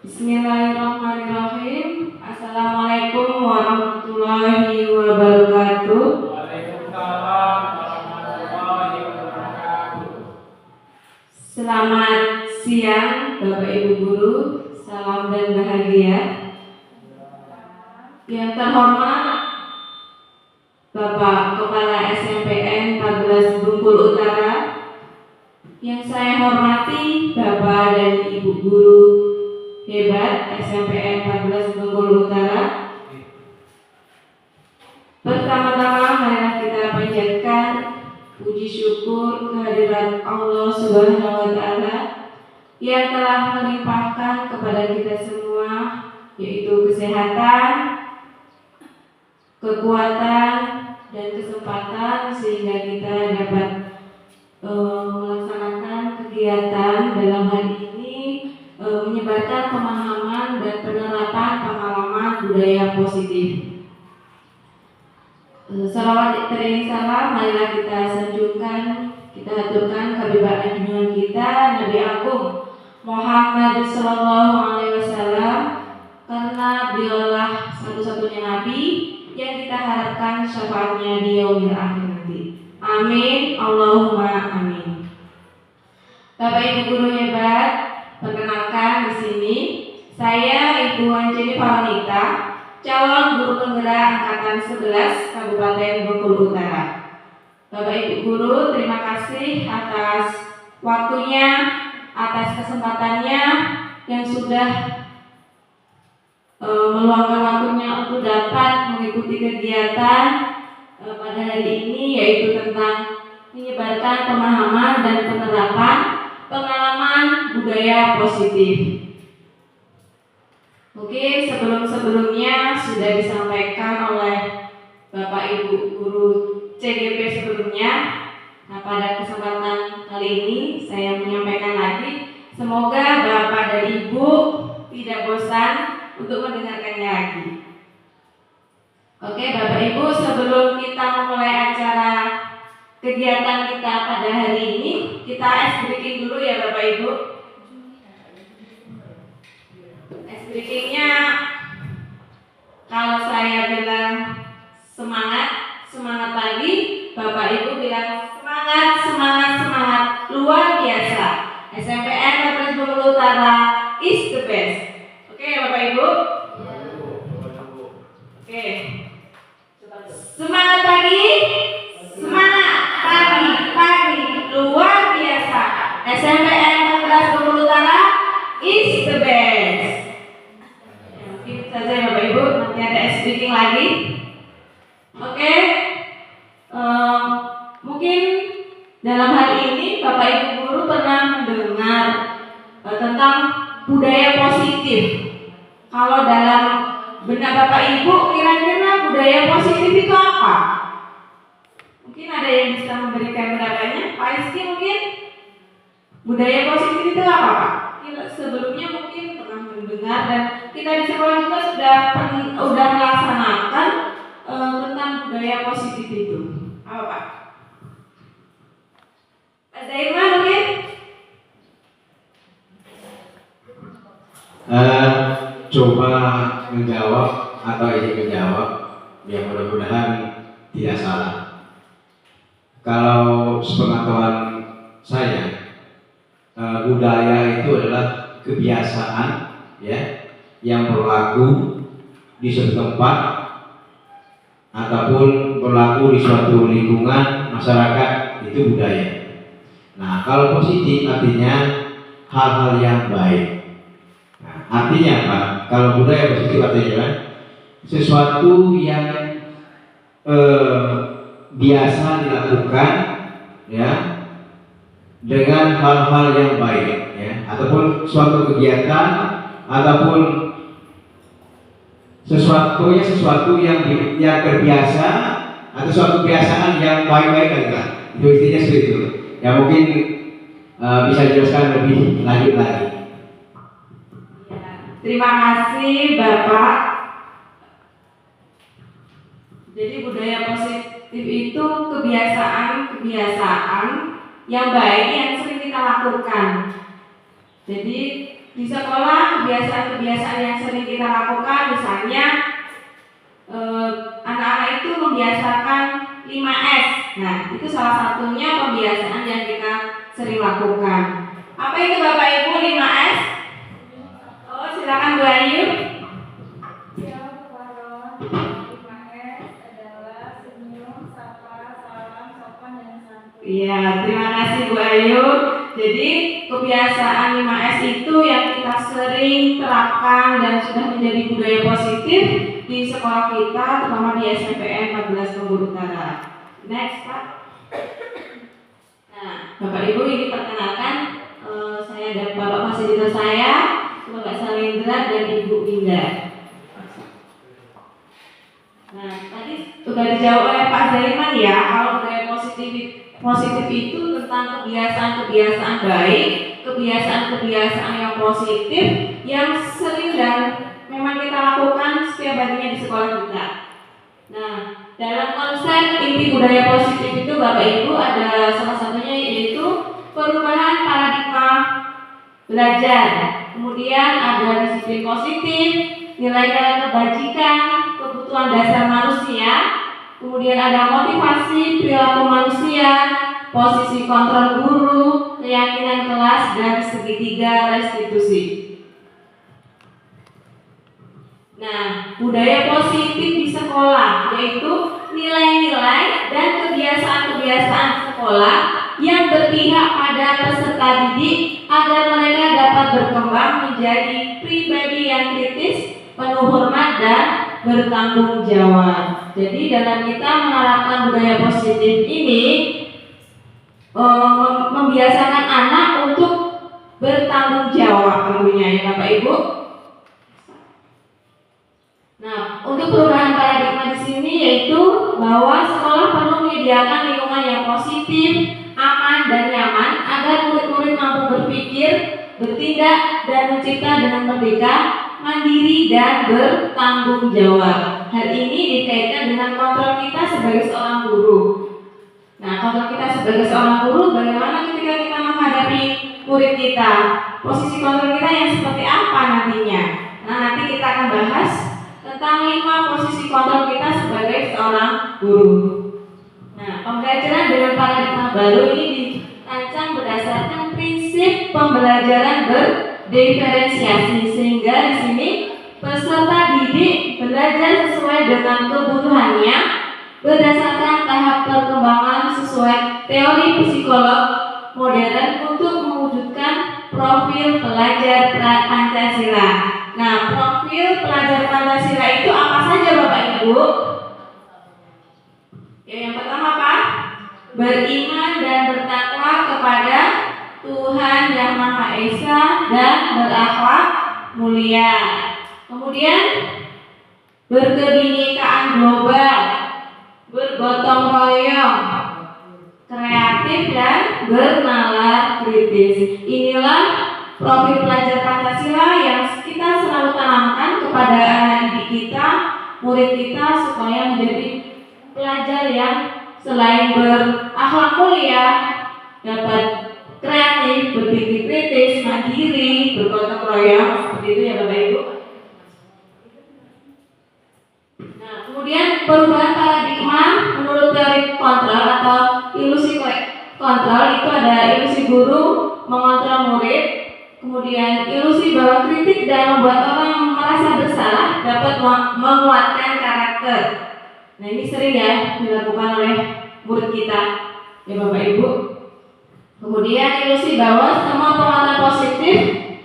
Bismillahirrahmanirrahim. Assalamualaikum warahmatullahi wabarakatuh. Waalaikumsalam warahmatullahi wabarakatuh. Selamat siang Bapak Ibu Guru, salam dan bahagia. Yang terhormat Bapak Kepala SMPN 14 Bengkulu Utara, yang saya hormati Bapak dan Ibu Guru hebat SMPN 14 Bengkulu Utara. Pertama-tama marilah kita panjatkan puji syukur kehadirat Allah Subhanahu wa taala yang telah melimpahkan kepada kita semua, yaitu kesehatan, kekuatan, dan kesempatan sehingga kita dapat melaksanakan kegiatan dalam hal ini menyebarkan pemahaman dan penerapan pengalaman budaya positif. Salawat teriring salam marilah kita sanjungkan, kita aturkan kehabibaan junjungan kita Nabi Agung Muhammad Sallallahu Alaihi Wasallam, karena beliaulah satu-satunya Nabi yang kita harapkan syafaatnya di yaumil akhir nanti. Amin, Allahumma amin. Bapak Ibu Guru hebat, perkenalkan di sini saya Ibu Anjani Paranita, calon guru penggerak angkatan 11 Kabupaten Bengkulu Utara. Bapak Ibu Guru, terima kasih atas waktunya, atas kesempatannya yang sudah meluangkan waktunya untuk dapat mengikuti kegiatan pada hari ini, yaitu tentang menyebarkan pemahaman dan penerapan pengalaman budaya positif. Mungkin sebelumnya sudah disampaikan oleh Bapak Ibu Guru CGP sebelumnya. Nah, pada kesempatan kali ini saya menyampaikan lagi. Semoga Bapak dan Ibu tidak bosan untuk mendengarkannya lagi. Oke, Bapak Ibu, sebelum kita memulai acara kegiatan kita pada hari ini, kita ice breaking dulu ya Bapak Ibu. Ice breakingnya, kalau saya bilang semangat pagi, Bapak Ibu bilang semangat luar biasa. SMPN 14 Bengkulu Utara is the best. Oke Bapak Ibu. Oke. Semangat pagi, luar biasa. SMPN 14 Bengkulu Utara is the best. Ya, mungkin saja ya Bapak Ibu, nanti ada speaking lagi. Oke. Mungkin dalam hal ini Bapak Ibu Guru pernah mendengar tentang budaya positif. Kalau dalam benak Bapak Ibu, kira-kira budaya positif itu apa? Mungkin ada yang bisa memberikan pendapatnya. Pak Rizky mungkin budaya positif itu apa Pak? Sebelumnya mungkin pernah mendengar dan kita di sekolah juga sudah melaksanakan tentang budaya positif itu. Apa Pak? Pak Zairman mungkin? Coba menjawab atau ingin menjawab, ya mudah-mudahan tidak salah. Kalau sepengetahuan saya, budaya itu adalah kebiasaan ya yang berlaku di suatu tempat ataupun berlaku di suatu lingkungan masyarakat, itu budaya. Nah, kalau positif artinya hal-hal yang baik. Artinya apa? Kalau budaya positif artinya sesuatu yang biasa dilakukan ya dengan hal-hal yang baik ya, ataupun suatu kegiatan ataupun sesuatu yang terbiasa atau suatu kebiasaan yang baik-baik kan? Itu intinya seperti itu. Ya mungkin bisa dijelaskan lebih lanjut lagi. Terima kasih Bapak. Jadi budaya positif itu kebiasaan yang baik yang sering kita lakukan. Jadi di sekolah kebiasaan-kebiasaan yang sering kita lakukan, misalnya anak-anak itu membiasakan 5S. Nah, itu salah satunya pembiasaan yang kita sering lakukan. Apa itu Bapak Ibu 5S? Oh, silakan Bu Ayu. Iya, terima kasih Bu Ayu. Jadi kebiasaan 5S itu yang kita sering terapkan dan sudah menjadi budaya positif di sekolah kita, terutama di SMPN 14 Pemburu Utara. Next, Pak. Nah, Bapak Ibu, ini perkenalkan saya dan Bapak Fasilitator saya, Bapak Salindra dan Ibu Winda. Nah, tadi sudah dijawab oleh Pak Zaiman ya, kalau budaya positif itu tentang kebiasaan-kebiasaan baik, kebiasaan-kebiasaan yang positif yang sering dan memang kita lakukan setiap harinya di sekolah kita. Nah, dalam konsep inti budaya positif itu Bapak Ibu ada salah satunya yaitu perubahan paradigma belajar. Kemudian ada disiplin positif, nilai-nilai kebajikan, kebutuhan dasar manusia. Kemudian ada motivasi perilaku manusia, posisi kontrol guru, keyakinan kelas, dan segitiga restitusi. Nah, budaya positif di sekolah yaitu nilai-nilai dan kebiasaan-kebiasaan sekolah yang berpihak pada peserta didik agar mereka dapat berkembang menjadi pribadi yang kritis, penuh hormat, dan bertanggung jawab. Jadi dalam kita menerapkan budaya positif ini membiasakan anak untuk bertanggung jawab tentunya ya Bapak Ibu. Nah, untuk perubahan paradigma di sini yaitu bahwa sekolah perlu menyediakan lingkungan yang positif, aman dan nyaman agar murid-murid mampu berpikir, bertindak dan mencipta dengan merdeka, mandiri dan bertanggung jawab. Hal ini dikaitkan dengan kontrol kita sebagai seorang guru. Nah, kontrol kita sebagai seorang guru bagaimana ketika kita menghadapi murid kita? Posisi kontrol kita yang seperti apa nantinya? Nah, nanti kita akan bahas tentang 5 posisi kontrol kita sebagai seorang guru. Nah, pembelajaran dengan paradigma baru ini dirancang berdasarkan prinsip pembelajaran berdiferensiasi sehingga di sini peserta didik belajar sesuai dengan kebutuhannya berdasarkan tahap perkembangan sesuai teori psikolog modern untuk mewujudkan profil pelajar Pancasila. Nah, profil pelajar Pancasila itu apa saja Bapak Ibu? Ya, yang pertama apa? Beriman dan bertakwa kepada Tuhan Yang Maha Esa dan berakhlak mulia. Kemudian berkebinekaan global, bergotong royong, kreatif dan bernalar kritis. Inilah profil pelajar Pancasila yang kita selalu tanamkan kepada anak didik kita, murid kita supaya menjadi pelajar yang selain berakhlak mulia dapat kreatif, berpikir kritis, mandiri, bergotong royong, seperti itu ya Bapak Ibu. Nah, kemudian perubahan paradigma menurut teori kontrol atau ilusi kontrol itu ada ilusi guru mengontrol murid, kemudian ilusi bahwa kritik dan membuat orang merasa bersalah dapat menguatkan karakter. Nah, ini sering ya dilakukan oleh murid kita ya Bapak Ibu. Kemudian ilusi bahwa semua penguatan positif,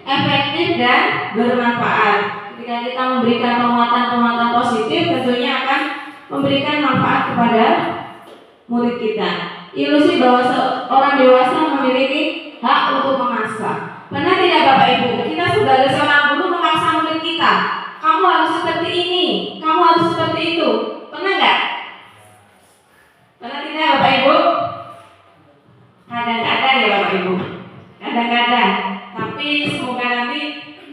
efektif dan bermanfaat. Ketika kita memberikan penguatan positif, tentunya akan memberikan manfaat kepada murid kita. Ilusi bahwa seorang dewasa memiliki hak untuk memaksa. Pernah tidak Bapak Ibu, kita sebagai seorang guru memaksa murid kita, kamu harus seperti ini, kamu harus seperti itu. Pernah nggak? Pernah tidak Bapak Ibu? Kadang-kadang ya Bapak Ibu, kadang-kadang. Tapi semoga nanti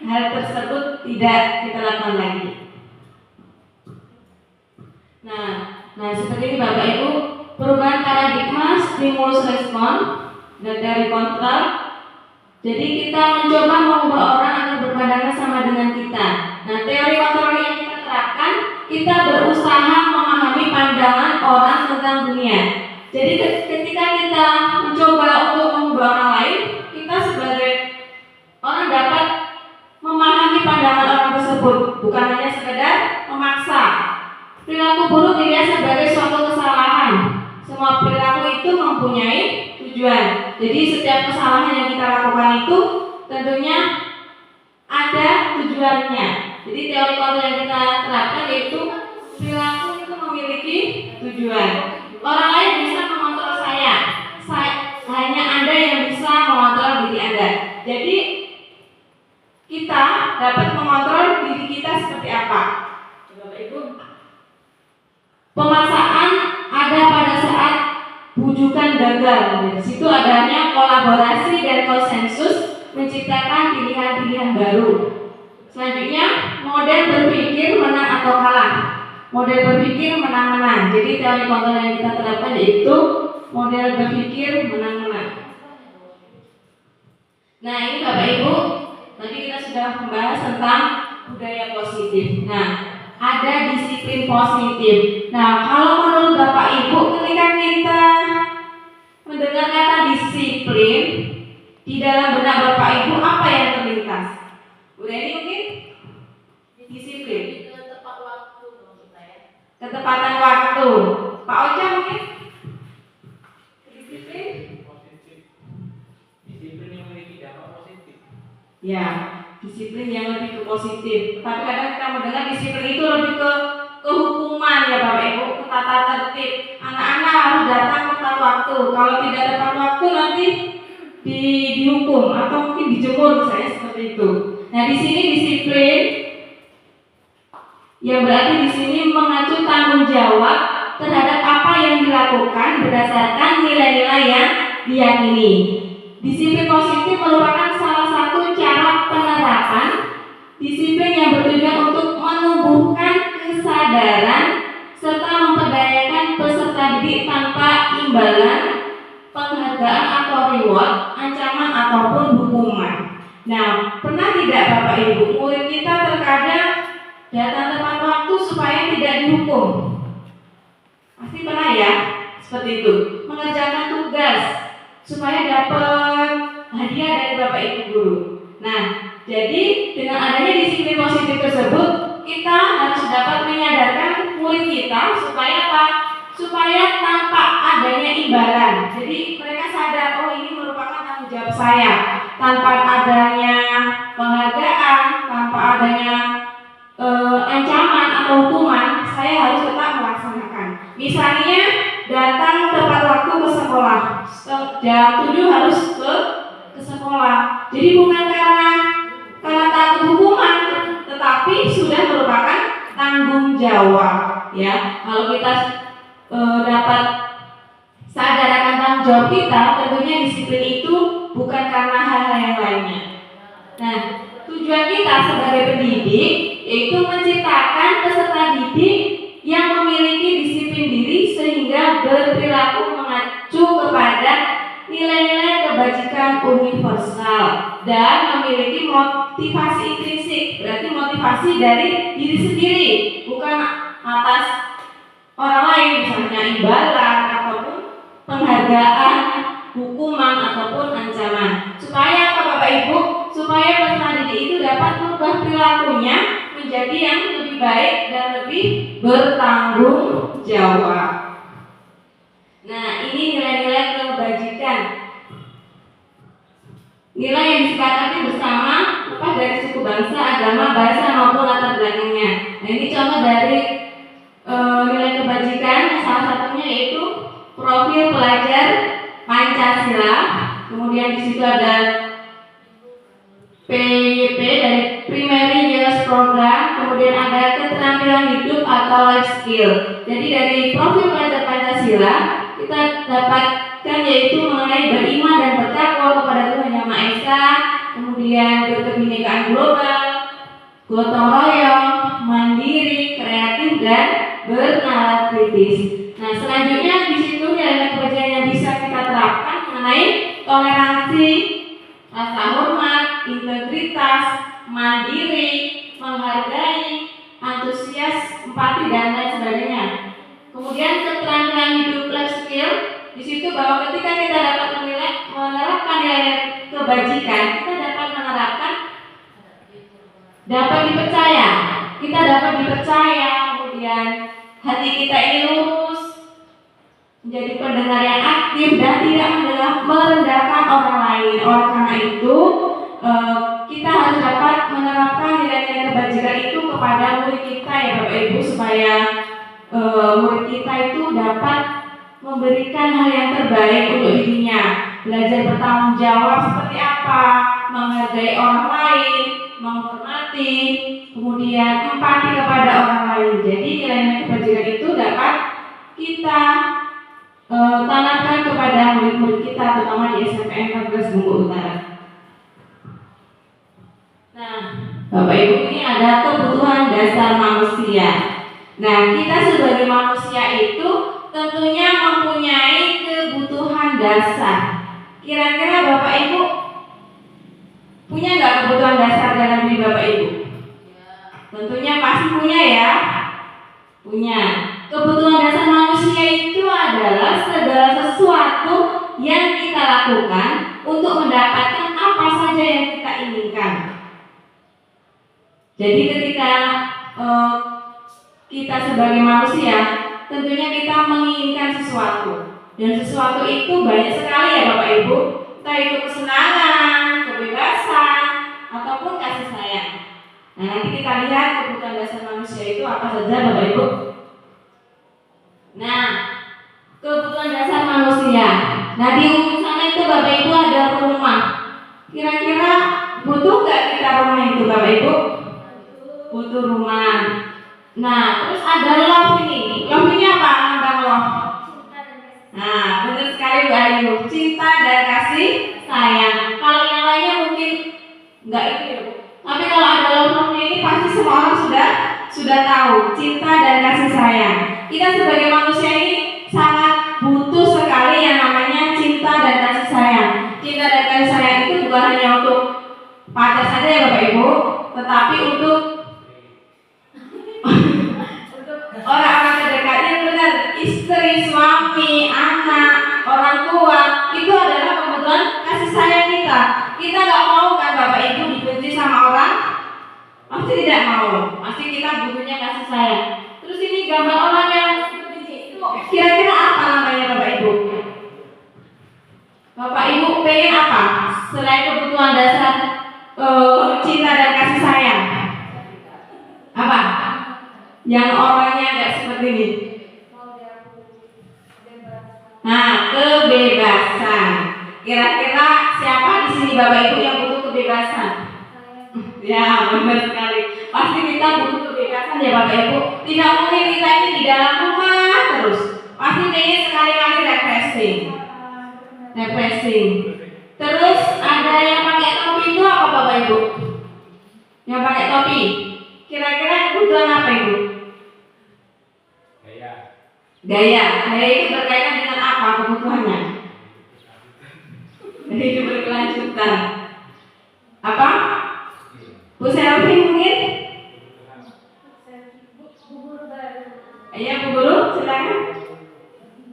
hal tersebut tidak kita lakukan lagi. Nah seperti ini Bapak Ibu, perubahan paradigma, stimulus respon dan dari kontrol. Jadi kita mencoba mengubah orang pandangan sama dengan kita. Nah, teori kontrol yang kita terapkan, kita berusaha memahami pandangan orang tentang dunia. Jadi ketika kita mencoba untuk mengubah orang lain, kita sebagai orang dapat memahami pandangan orang tersebut, bukan hanya sekedar memaksa. Perilaku buruk dilihat sebagai suatu kesalahan. Semua perilaku itu mempunyai tujuan. Jadi setiap kesalahan yang kita lakukan itu tentunya ada tujuannya. Jadi teori kontrol yang kita terapkan yaitu perilaku itu memiliki tujuan. Orang lain bisa mengontrol saya, hanya Anda yang bisa mengontrol diri Anda. Jadi kita dapat mengontrol diri kita seperti apa? Bapak Ibu, pemaksaan ada pada saat bujukan gagal. Di situ adanya kolaborasi dan konsensus menciptakan pilihan-pilihan baru. Selanjutnya, model berpikir menang atau kalah. Model berpikir menang-menang. Jadi teori kontrol yang kita terapkan yaitu model berpikir menang-menang. Nah, ini Bapak Ibu, tadi kita sudah membahas tentang budaya positif. Nah, ada disiplin positif. Nah, kalau menurut Bapak Ibu, ketika kita mendengar kata disiplin, di dalam benak Bapak Ibu apa yang terlintas? Udah ini mungkin? Disiplin. Tepat waktu kita ya. Ketepatan waktu. Pak Ocha mungkin? Disiplin. Positif. Disiplin yang memiliki dampak positif. Ya, disiplin yang lebih ke positif. Tapi kadang kita mendengar disiplin itu lebih ke hukuman ya Bapak Ibu, ke tata tertib. Anak-anak harus datang tepat waktu. Kalau tidak tepat waktu nanti dihukum atau mungkin dijemur misalnya seperti itu. Nah, di sini disiplin yang berarti di sini mengacu tanggung jawab terhadap apa yang dilakukan berdasarkan nilai-nilai yang diyakini. Disiplin positif merupakan salah satu cara penerapan disiplin yang bertujuan untuk menumbuhkan kesadaran serta memperdayakan peserta didik tanpa imbalan, penghargaan atau reward, ancaman ataupun hukuman. Nah, pernah tidak Bapak Ibu, murid kita terkadang datang tepat waktu supaya tidak dihukum? Pasti pernah ya, seperti itu. Mengerjakan tugas supaya dapat hadiah dari Bapak Ibu guru. Nah, jadi dengan adanya disiplin positif tersebut, kita harus dapat menyadarkan murid kita supaya apa? Supaya tanpa adanya imbalan. Jadi mereka sadar, oh ini merupakan tanggung jawab saya. Tanpa adanya penghargaan, tanpa adanya ancaman atau hukuman, saya harus tetap melaksanakan. Misalnya datang tepat waktu ke sekolah, jam 7 harus ke sekolah. Jadi bukan karena takut hukuman, tetapi sudah merupakan tanggung jawab. Ya, kalau kita dapat sadar akan tanggung jawab kita, tentunya disiplin itu bukan karena hal-hal yang lainnya. Nah, tujuan kita sebagai pendidik yaitu menciptakan peserta didik yang memiliki disiplin diri sehingga berperilaku mengacu kepada nilai-nilai kebajikan universal dan memiliki motivasi intrinsik, berarti motivasi dari diri sendiri, bukan atas orang lain, misalnya imbalan ataupun penghargaan, hukuman ataupun ancaman. Supaya apa Bapak Ibu? Supaya peserta didik itu dapat merubah perilakunya menjadi yang lebih baik dan lebih bertanggung jawab. Nah, ini nilai-nilai kebajikan. Nilai yang disepakati bersama lepas dari suku bangsa, agama, bahasa maupun latar belakangnya. Nah, ini contoh dari nilai kebajikan. Salah satunya yaitu profil pelajar Pancasila. Kemudian di situ ada PYP dari Primary Youth Program. Kemudian ada keterampilan hidup atau life skill. Jadi dari profil pelajar Pancasila kita dapatkan yaitu mengenai beriman dan bertakwa kepada Tuhan Yang Maha Esa, kemudian berkebinekaan global, gotong royong, mandiri, kreatif dan bernalar kritis. Nah, selanjutnya di situ nilai kebajikan yang bisa kita terapkan mengenai toleransi, rasa hormat, integritas, mandiri, menghargai, antusias, empati dan lain sebagainya. Kemudian keterampilan hidup life skill di situ bahwa ketika kita dapat menerapkan nilai kebajikan, kita dapat menerapkan dapat dipercaya. Kita dapat dipercaya, kemudian hati kita ini lurus, menjadi pendengar yang aktif dan tidak merendahkan orang lain. Oleh karena itu, kita harus dapat menerapkan nilai-nilai kebajikan itu kepada murid kita ya Bapak Ibu, supaya murid kita itu dapat memberikan hal yang terbaik untuk dirinya. Belajar bertanggung jawab seperti apa, menghargai orang lain, menghormati, kemudian empati kepada orang lain. Jadi nilai-nilai kebajikan itu dapat kita tanamkan kepada murid-murid kita, terutama di SMPN 14 Bungkul Utara. Nah, Bapak Ibu, ini ada kebutuhan dasar manusia. Nah, kita sebagai manusia itu tentunya mempunyai kebutuhan dasar. Kira-kira Bapak Ibu punya nggak kebutuhan dasar dalam diri Bapak Ibu? Tentunya pasti punya ya. Punya. Kebutuhan dasar manusia itu adalah segala sesuatu yang kita lakukan untuk mendapatkan apa saja yang kita inginkan. Jadi ketika kita sebagai manusia, tentunya kita menginginkan sesuatu, dan sesuatu itu banyak sekali ya Bapak Ibu, entah itu kesenangan, kebebasan, ataupun kasih sayang. Nah, nanti kita lihat kebutuhan dasar manusia itu apa saja Bapak Ibu. Nah, kebutuhan dasar manusia. Nah, di ujung sana itu Bapak Ibu ada rumah. Kira-kira butuh nggak kita rumah itu Bapak Ibu? Butuh rumah. Nah, terus ada love ini. Love ini apa? Tentang love. Nah, benar sekali Bu Ayu. Cinta dan kasih sayang. Kalau yang lainnya mungkin nggak itu ya Bu. Tapi kalau ada love ini pasti semua orang sudah tahu. Cinta dan kasih sayang. Kita sebagai manusia ini sangat butuh sekali yang namanya cinta dan kasih sayang. Cinta dan kasih sayang itu bukan hanya untuk pacar saja ya Bapak Ibu, tetapi untuk orang-orang terdekat yang benar, istri, suami, anak, orang tua, itu adalah kebutuhan kasih sayang kita. Kita nggak mau kan Bapak Ibu dibenci sama orang? Pasti tidak mau. Pasti kita butuhnya kasih sayang. Terus ini gambar orang yang dibenci. Kira-kira apa namanya Bapak Ibu? Bapak Ibu pengen apa? Selain kebutuhan dasar cinta dan kasih sayang, apa? Yang orangnya nggak seperti ini. Nah, kebebasan. Kira-kira siapa di sini Bapak Ibu yang butuh kebebasan? Ya, benar sekali. Pasti kita butuh kebebasan ya Bapak Ibu. Tidak mungkin kita ini di dalam rumah terus. Pasti pengen sekali-kali refreshing. Terus ada yang pakai topi itu apa Bapak Ibu? Yang pakai topi. Kira-kira kebutuhan apa Ibu? Gaya itu berkaitan dengan apa kebutuhannya? Hidup berkelanjutan. Apa? Bu Selvi mungkin? Iya Bu Guru, silakan.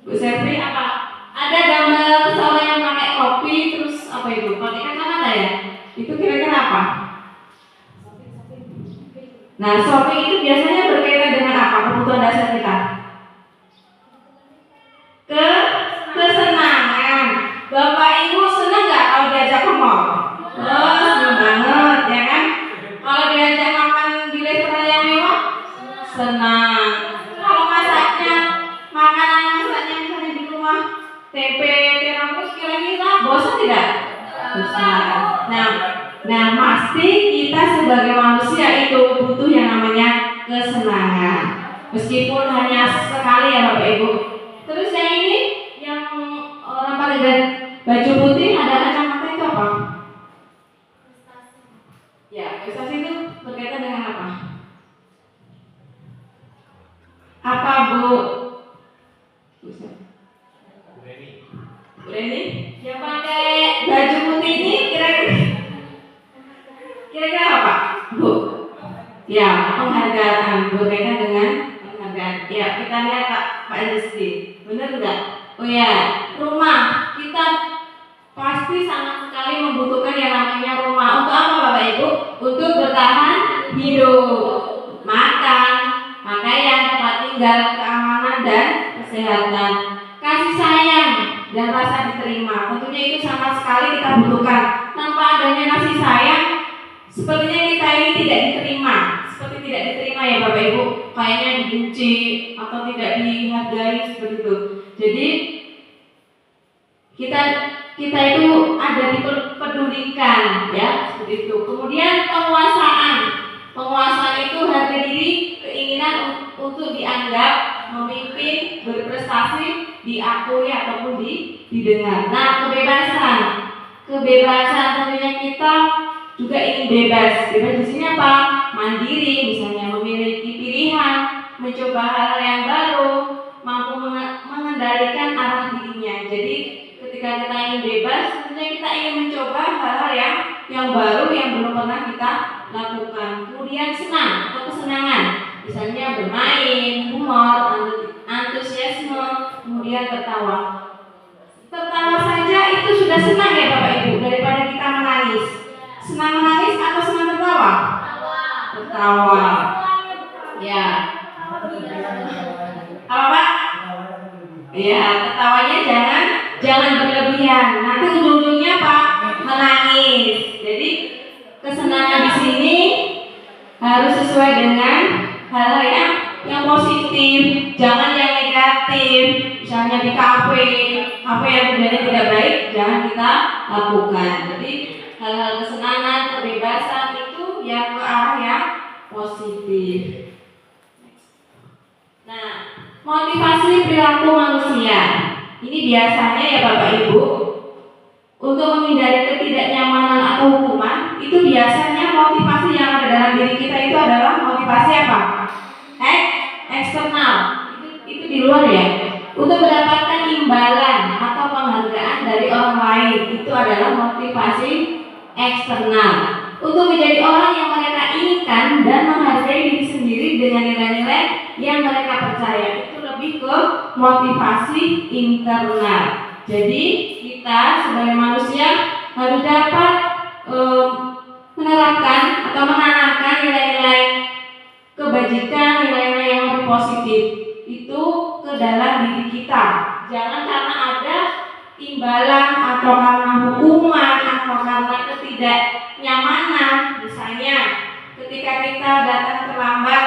Bu Selvi apa? Ada gambar seorang yang pakai topi terus apa itu? Pakai kacamata ya? Itu kira-kira apa? Nah, shopping itu biasanya berkaitan dengan apa? Kebutuhan dasar kita. Kesenangan. Bapak Ibu senang nggak kalau diajak ke mall? Oh, senang banget ya kan? Kalau diajak makan di restoran yang mewah, senang. Kalau masaknya misalnya di rumah tempe, tiramisu, kira-kira bosan tidak? Bosan. Nah, pasti kita sebagai manusia itu butuh yang namanya kesenangan. Meskipun hanya sekali ya Bapak Ibu. Terus yang ini, yang orang pakai baju putih ada kacamata itu apa? Ya, prestasi itu berkaitan dengan apa? Apa Bu? Bu Reni? Yang pakai baju putih ini kira-kira apa? Ya, penghargaan berkaitan dengan penghargaan. Ya, kita lihat Pak Rizky, benar nggak? Oh ya, rumah kita pasti sangat sekali membutuhkan yang namanya rumah. Untuk apa Bapak Ibu? Untuk bertahan hidup, makan, pakaian, tempat tinggal, keamanan dan kesehatan. Kasih sayang dan rasa diterima, tentunya itu sama sekali kita butuhkan. Tanpa adanya kasih sayang, sepertinya kita ini tidak diterima, seperti tidak diterima ya Bapak Ibu, kayaknya dibenci atau tidak dihargai seperti itu. Jadi kita itu ada dipedulikan ya seperti itu. Kemudian penguasaan itu harga diri, keinginan untuk dianggap, memimpin, berprestasi, diakui ataupun didengar. Nah, kebebasan tentunya kita juga ingin bebas. Bebas di sini apa? Mandiri, misalnya memiliki pilihan, mencoba hal yang baru, mampu mengendalikan arah dirinya. Jadi ketika kita ingin bebas, tentunya kita ingin mencoba hal-hal yang baru yang belum pernah kita lakukan. Kemudian senang atau kesenangan, misalnya bermain, humor, antusiasme, kemudian tertawa. Tertawa saja itu sudah senang ya Bapak Ibu, daripada kita menangis. Senang menangis atau senang tertawa? Tertawa. Ya. Apa Pak? Ya, tertawanya jangan berlebihan. Nanti ujung-ujungnya apa? Menangis. Jadi kesenangan di sini harus sesuai dengan hal-hal yang positif, jangan yang negatif. Misalnya di kafe yang sebenarnya tidak baik, jangan kita lakukan. Jadi hal-hal kesenangan, kebebasan itu yang ke arah yang positif. Nah, motivasi perilaku manusia ini biasanya ya Bapak Ibu, untuk menghindari ketidaknyamanan atau hukuman, itu biasanya motivasi yang ada dalam diri kita itu adalah motivasi apa? Eksternal. Itu di luar ya. Untuk mendapatkan imbalan atau penghargaan dari orang lain, itu adalah motivasi eksternal. Untuk menjadi orang yang mereka inginkan dan menghargai diri sendiri dengan nilai-nilai yang mereka percaya, itu lebih ke motivasi internal. Jadi kita sebagai manusia harus dapat menerapkan atau menanamkan nilai-nilai kebajikan, nilai-nilai yang lebih positif itu ke dalam diri kita. Jangan karena ada imbalan atau karena hukuman atau karena ketidaknyamanan, misalnya ketika kita datang terlambat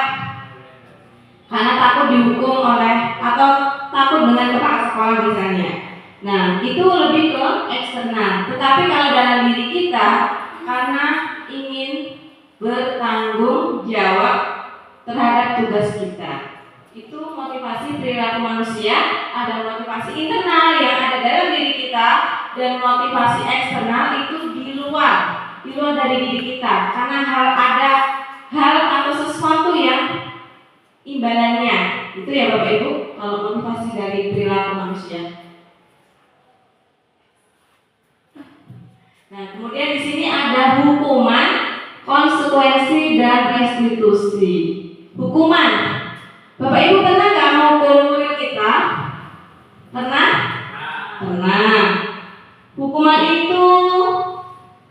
karena takut dihukum atau takut dengan kepala sekolah misalnya. Nah, itu lebih ke eksternal. Tetapi kalau dalam diri kita, karena ingin bertanggung jawab terhadap tugas kita, itu motivasi perilaku manusia. Ada motivasi internal yang ada dalam diri kita, dan motivasi eksternal itu di luar dari diri kita. Karena ada hal atau sesuatu yang imbalannya. Itu ya Bapak Ibu, kalau motivasi dari perilaku manusia. Nah, kemudian di sini ada hukuman, konsekuensi dan restitusi. Hukuman. Bapak Ibu pernah nggak menghukum murid kita? Pernah? Pernah. Hukuman itu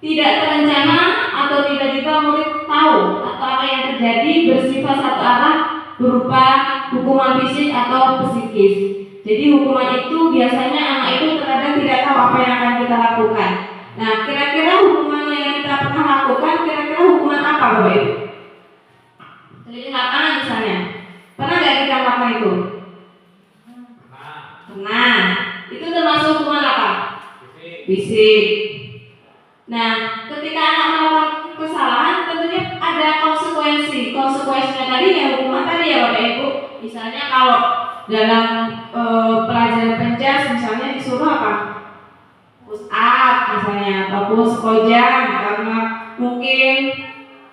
tidak terencana atau tiba-tiba murid tahu atau apa yang terjadi, bersifat satu arah, berupa hukuman fisik atau psikis. Jadi hukuman itu biasanya anak itu terkadang tidak tahu apa yang akan kita lakukan. Nah, kira-kira hukuman yang kita pernah lakukan, kira-kira hukuman apa Bapak Ibu? Keliling lapangan misalnya. Pernah nggak kita melakukan itu? Pernah. Itu termasuk hukuman apa? Fisik. Nah, ketika anak melakukan kesalahan, tentunya ada konsekuensi. Konsekuensinya tadi ya hukuman tadi ya Bapak Ibu. Misalnya kalau dalam pelajaran penjas misalnya disuruh apa? Push up misalnya, ataupun sekojam karena mungkin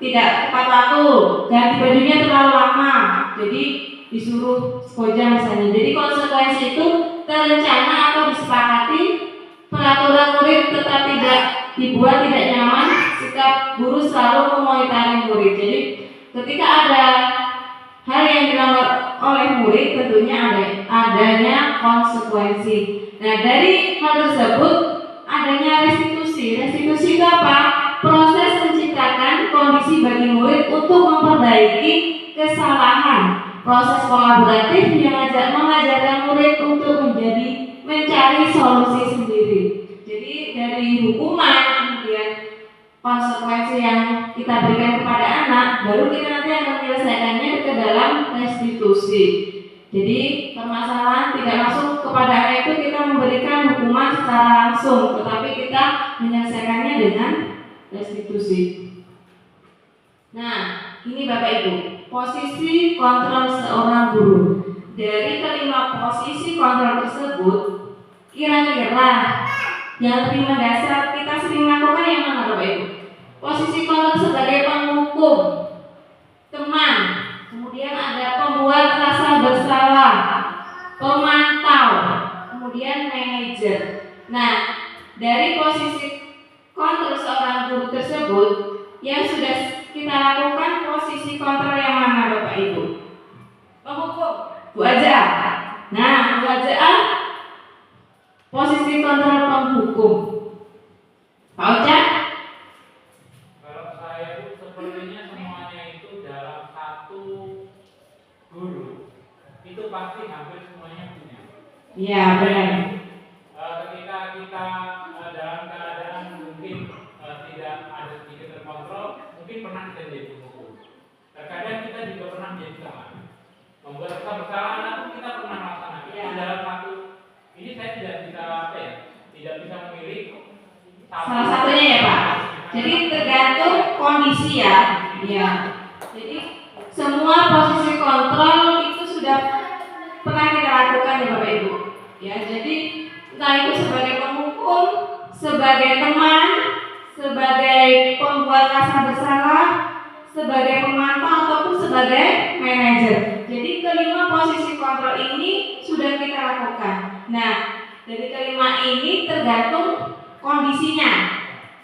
tidak tepat waktu, ganti bajunya terlalu lama, jadi disuruh sekojam misalnya. Jadi konsekuensi itu terencana atau disepakati, peraturan murid tetap tidak dibuat tidak nyaman, sikap guru selalu memonitoring murid. Jadi ketika ada hal yang dilanggar oleh murid, tentunya adanya konsekuensi. Nah, dari hal tersebut adanya restitusi. Restitusi itu apa? Proses menciptakan kondisi bagi murid untuk memperbaiki kesalahan. Proses kolaboratif yang mengajarkan murid untuk mencari solusi sendiri. Jadi dari hukuman, kemudian konsekuensi yang kita berikan kepada anak, baru kita nanti akan menyelesaikannya ke dalam restitusi. Jadi permasalahan tidak langsung kepada anak itu kita memberikan hukuman secara langsung, tetapi kita menyelesaikannya dengan restitusi. Nah, ini Bapak Ibu, posisi kontrol seorang guru. Dari kelima posisi kontrol tersebut, kira-kira yang lebih mendasar kita sering lakukan yang mana Bapak Ibu? Posisi kontrol sebagai penghukum, teman, kemudian ada pembuat rasa bersalah, pemantau, kemudian manajer. Nah, dari posisi kontrol seorang guru tersebut yang sudah kita lakukan, posisi kontrol yang mana Bapak Ibu? Penghukum, Bu Aja. Nah, Bu Aja, posisi kontrol penghukum. Pak Oca? Kalau saya itu sepertinya semuanya itu dalam satu guru. Itu pasti hampir semuanya punya. Iya, benar. Ketika kita dalam keadaan mungkin tidak ada sedikit terkontrol, mungkin pernah kita jadi penghukum. Terkadang kita juga pernah menjadi teman. Membuat kita bersalah, pun kita pernah melaksanakan. Itu dalam satu. Ini saya tidak bisa tidak bisa memilih Salah satunya ya Pak. Jadi tergantung kondisi ya. Iya. Jadi semua posisi kontrol itu sudah pernah kita lakukan ya Bapak Ibu. Ya, jadi entah itu sebagai penghukum, sebagai teman, sebagai pembuat rasa bersalah, sebagai pemantau ataupun sebagai manajer. Jadi kelima posisi kontrol ini sudah kita lakukan. Nah, dari kelima ini tergantung kondisinya.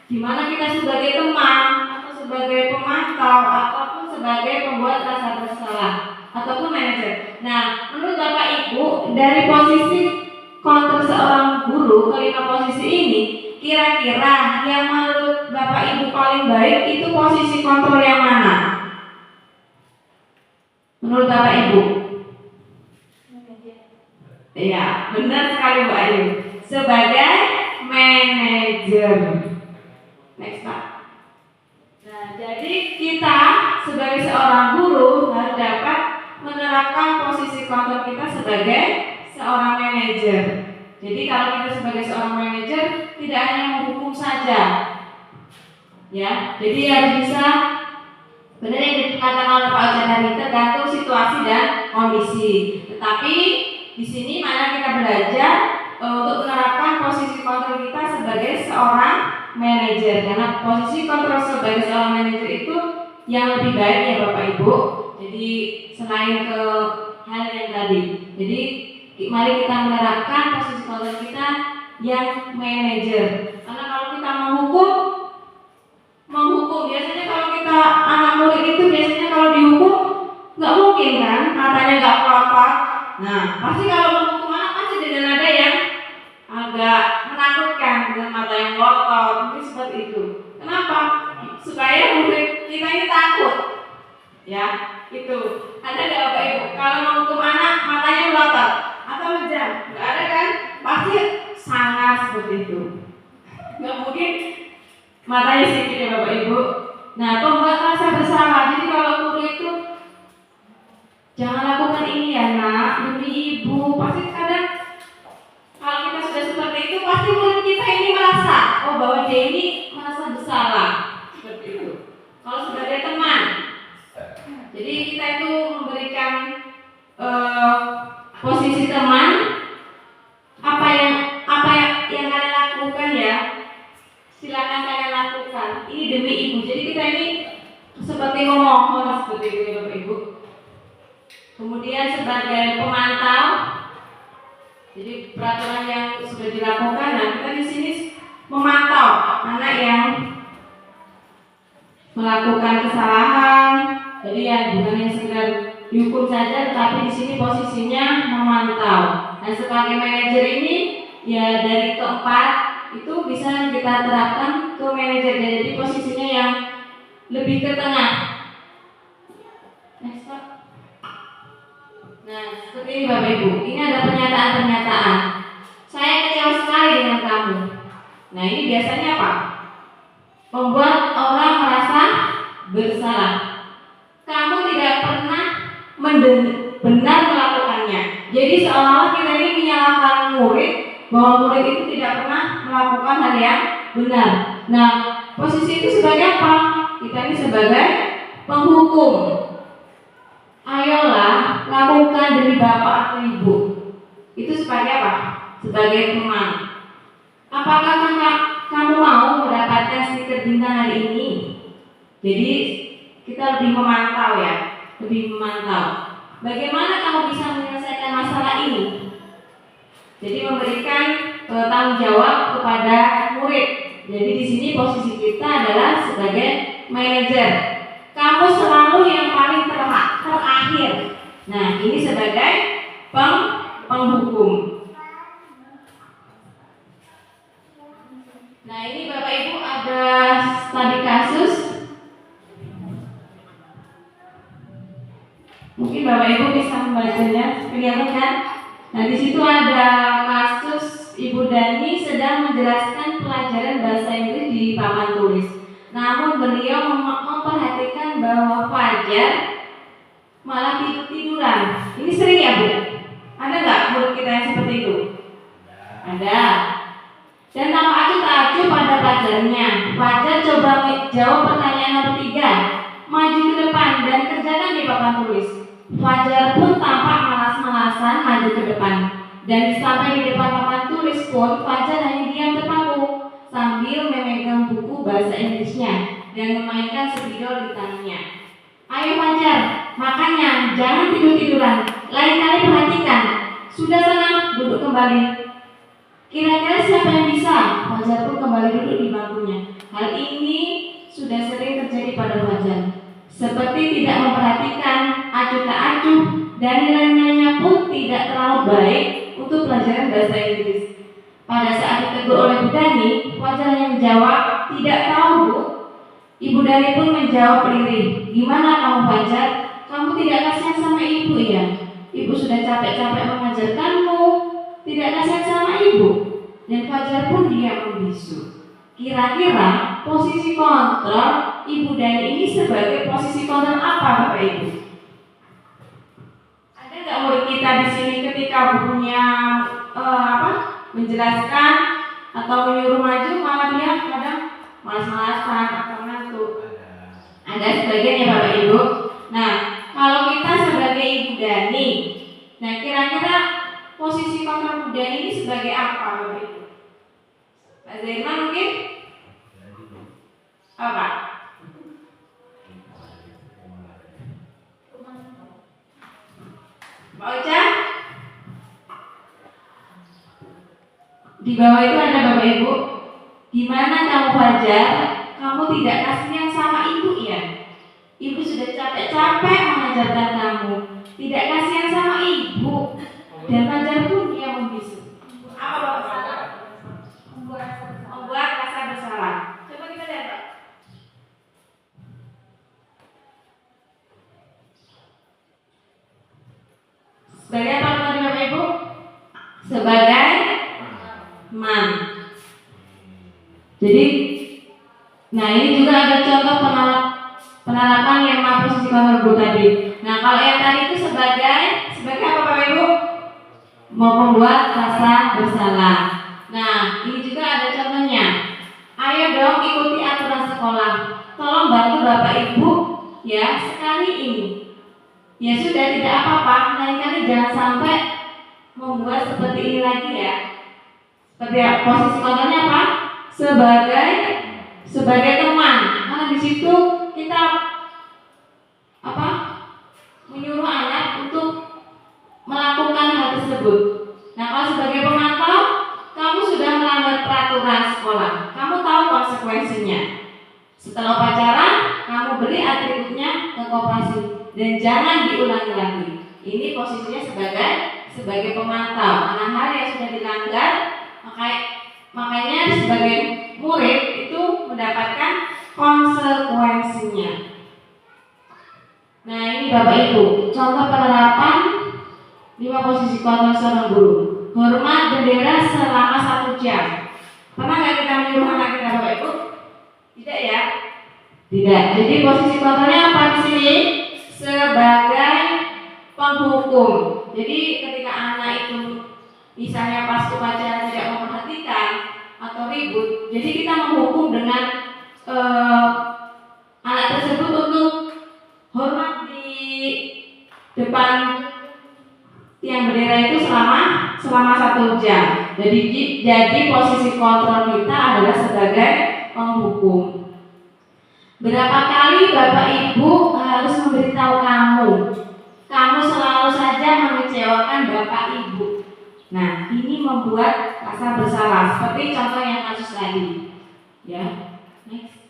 Di mana kita sebagai teman atau sebagai pemantau ataupun sebagai pembuat rasa bersalah ataupun manajer. Nah, menurut Bapak Ibu, dari posisi kontrol seorang guru, kelima posisi ini, kira-kira yang menurut Bapak Ibu paling baik itu posisi kontrol yang mana? Menurut Bapak Ibu? Iya, benar sekali Bu Ayu. Sebagai manajer. Next Pak. Nah, jadi kita sebagai seorang guru harus dapat menerapkan posisi kontrol kita sebagai seorang manajer. Jadi kalau kita sebagai seorang manajer tidak hanya menghukum saja, ya. Jadi harus bisa, benar yang dikatakan oleh Pak Ojan tadi, tergantung situasi dan kondisi. Tetapi di sini mana kita belajar untuk menerapkan posisi kontrol kita sebagai seorang manajer. Karena posisi kontrol sebagai seorang manajer itu yang lebih baik ya Bapak Ibu. Jadi selain ke hal yang tadi. Jadi mari kita menerapkan posisi kontrol kita yang manajer. Karena kalau kita menghukum biasanya kalau kita anak murid itu biasanya kalau dihukum nggak mungkin kan, matanya nggak kelopak. Nah, pasti kalau menghukum anak pasti dengan nada yang agak menakutkan, dengan mata yang ngotot, mungkin seperti itu. Kenapa? Supaya murid kita ini takut. Ya, itu. Ada nggak Bapak Ibu? Kalau menghukum anak matanya melotot atau menjam? Nggak ada kan? Pasti sangat seperti itu. Nggak mungkin matanya sedikit ya Bapak Ibu. Nah, pembuat rasa bersalah. Jadi kalau guru itu jangan lakukan ini ya nak, demi ibu. Pasti kadang kalau kita sudah seperti itu, pasti murid kita ini merasa bahwa dia ini merasa bersalah. Seperti itu. Kalau sebagai teman, jadi kita itu memberikan posisi teman. Apa yang kalian lakukan ya, silakan kalian lakukan. Ini demi ibu. Jadi kita ini seperti memohon seperti itu Bapak Ibu. Kemudian sebagai pemantau, jadi peraturan yang sudah dilakukan, nah kita di sini memantau anak yang melakukan kesalahan. Jadi ya bukan yang sekedar dihukum saja, tetapi di sini posisinya memantau. Nah, sebagai manajer ini ya dari keempat itu bisa kita terapkan ke manajer. Jadi posisinya yang lebih ke tengah. Nah, seperti ini Bapak Ibu. Ini ada pernyataan-pernyataan. Saya kecewa sekali dengan kamu. Nah, ini biasanya apa? Membuat orang merasa bersalah. Kamu tidak pernah benar melakukannya. Jadi seolah-olah kita ini menyalahkan murid bahwa murid itu tidak pernah melakukan hal yang benar. Nah, posisi itu sebagai apa? Kita ini sebagai penghukum. Ayolah lakukan demi bapak atau ibu. Itu sebagai apa? Sebagai teman. Apakah kamu mau mendapatkan stiker bintang hari ini? Jadi kita lebih memantau ya, lebih memantau. Bagaimana kamu bisa menyelesaikan masalah ini? Jadi memberikan tanggung jawab kepada murid. Jadi di sini posisi kita adalah sebagai manajer. Kamu selalu yang paling terakhir. Nah, ini sebagai penghukum. Nah, ini Bapak Ibu ada studi kasus. Mungkin Bapak Ibu bisa membacanya, kelihatan kan? Nah, di situ ada kasus Ibu Dani sedang menjelaskan pelajaran bahasa Inggris di papan tulis. Namun beliau memperhatikan bahwa Fajar malah tidur-tiduran. Ini sering ya Bu? Ada nggak murid kita yang seperti itu? Ada. Dan tampak acuh-acuh pada pelajarannya. Fajar coba jawab pertanyaan nomor 3. Maju ke depan dan kerjakan di papan tulis. Fajar pun tampak malas-malasan maju ke depan. Dan sampai di depan papan tulis pun Fajar hanya diam terpaku sambil memegang buku bahasa Inggrisnya dan memainkan spidol di tangannya. Ayo Fajar, makanya jangan tidur-tiduran. Lain kali perhatikan. Sudah sana, duduk kembali. Kira-kira siapa yang bisa? Fajar pun kembali duduk di bangkunya. Hal ini sudah sering terjadi pada Fajar. Seperti tidak memperhatikan, acuh tak acuh, dan nilainya pun tidak terlalu baik untuk pelajaran bahasa Inggris. Pada saat ditegur oleh Bu Dani, Fajar hanya menjawab, tidak tahu Bu. Ibu Dani pun menjawab lirih, gimana kamu Fajar? Kamu tidak kasihan sama ibu ya? Ibu sudah capek-capek mengajarkanmu, tidak kasihan sama ibu. Dan Fajar pun diam membisu. Kira-kira posisi kontrol Ibu Dani ini sebagai posisi kontrol apa Bapak Ibu? Ada nggak murid kita di sini ketika bukunya menjelaskan atau menyuruh maju malah dia kadang malas-malasan atau ngantuk? Ada sebagian ya Bapak Ibu. Nah, kalau kita sebagai Ibu Dani, nah kira-kira posisi kontrol Bu Dani ini sebagai apa Bapak Ibu? Pak Zairman mungkin? Apa? Pak Ocha? Di bawah itu ada Bapak Ibu. Gimana kamu Fajar? Kamu tidak kasihan sama ibu ya? Ibu sudah capek-capek mengajarkan kamu. Tidak kasihan sama ibu. Dan Fajar pun dia membisu. Apa Bapak salah? Membuat rasa bersalah. Coba kita lihat Pak. Sebagai apa tadi Bapak Ibu? Sebagai man. Jadi, nah ini juga ada contoh penerapan 5 posisi kontrol Bu tadi. Nah kalau yang tadi itu sebagai apa Bapak Ibu? Mau membuat rasa bersalah. Nah ini juga ada contohnya. Ayo dong ikuti aturan sekolah. Tolong bantu Bapak Ibu ya sekali ini. Ya sudah tidak apa-apa. Lain kali jangan sampai membuat seperti ini lagi ya. Seperti posisi kontrolnya apa? Sebagai teman. Karena di situ kita menyuruh anak untuk melakukan hal tersebut. Nah kalau sebagai pemantau, kamu sudah melanggar peraturan sekolah. Kamu tahu konsekuensinya. Setelah upacara, beri atributnya ke koperasi dan jangan diulangi lagi. Ini posisinya sebagai pemantau. Karena hal yang sudah dilanggar, makanya sebagai murid itu mendapatkan konsekuensinya. Nah, ini Bapak Ibu, contoh penerapan 5 posisi kontrol seorang guru. Hormat bendera selama 1 jam. Pernah nggak kita menyuruh anak kita, Bapak Ibu? Tidak ya? Tidak. Jadi posisi kontrolnya apa di sini? Sebagai penghukum. Jadi ketika anak itu misalnya pas upacara tidak memperhatikan atau ribut, jadi kita menghukum dengan anak tersebut untuk hormat di depan tiang bendera itu selama 1 jam. Jadi posisi kontrol kita adalah sebagai penghukum. Berapa kali Bapak Ibu harus memberitahu kamu selalu saja mengecewakan Bapak Ibu. Nah, ini membuat rasa bersalah. Seperti contoh yang kasus tadi. Ya, next.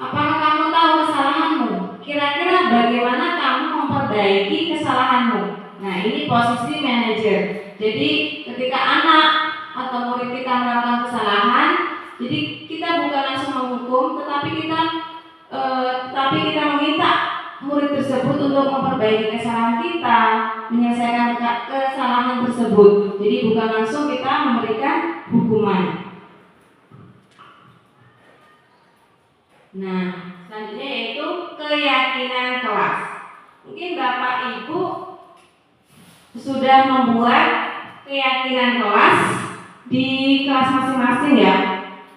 Apakah kamu tahu kesalahanmu? Kira-kira bagaimana kamu memperbaiki kesalahanmu? Nah, ini posisi manajer. Jadi ketika anak atau murid kita melakukan kesalahan, jadi kita bukan langsung menghukum, tetapi kita meminta murid tersebut untuk memperbaiki kesalahan kita, menyelesaikan kesalahan tersebut. Jadi bukan langsung kita memberikan hukuman. Nah, selanjutnya yaitu keyakinan kelas. Mungkin Bapak Ibu sudah membuat keyakinan kelas di kelas masing-masing ya.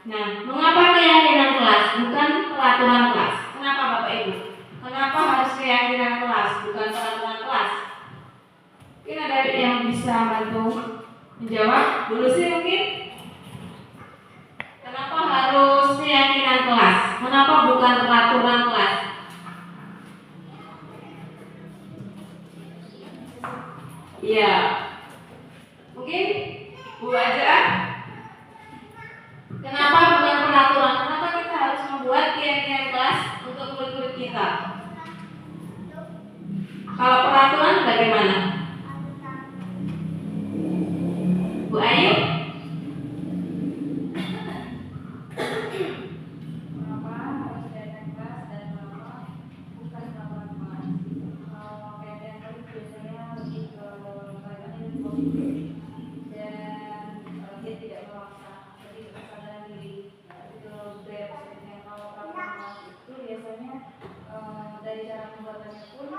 Nah, mengapa keyakinan kelas bukan peraturan kelas? Kenapa Bapak Ibu? Kenapa harus keyakinan kelas bukan peraturan kelas? Mungkin ada yang bisa bantu menjawab? Dulu sih mungkin. Kenapa harus keyakinan kelas? Kenapa bukan peraturan kelas? Iya. Mungkin Bu aja. Kenapa bukan peraturan? Kenapa kita harus membuat keyakinan kelas untuk murid-murid kita? Kalau peraturan bagaimana? Bu Ayu? Kenapa harus keyakinan kelas dan kenapa bukan peraturan kelas? Kalau keyakinan kelas biasanya lebih ke bagaimana itu positif dan dia tidak memaksa, jadi kesadaran diri. Itu budaya positifnya. Kalau peraturan kelas itu biasanya dari cara pembuatannya pun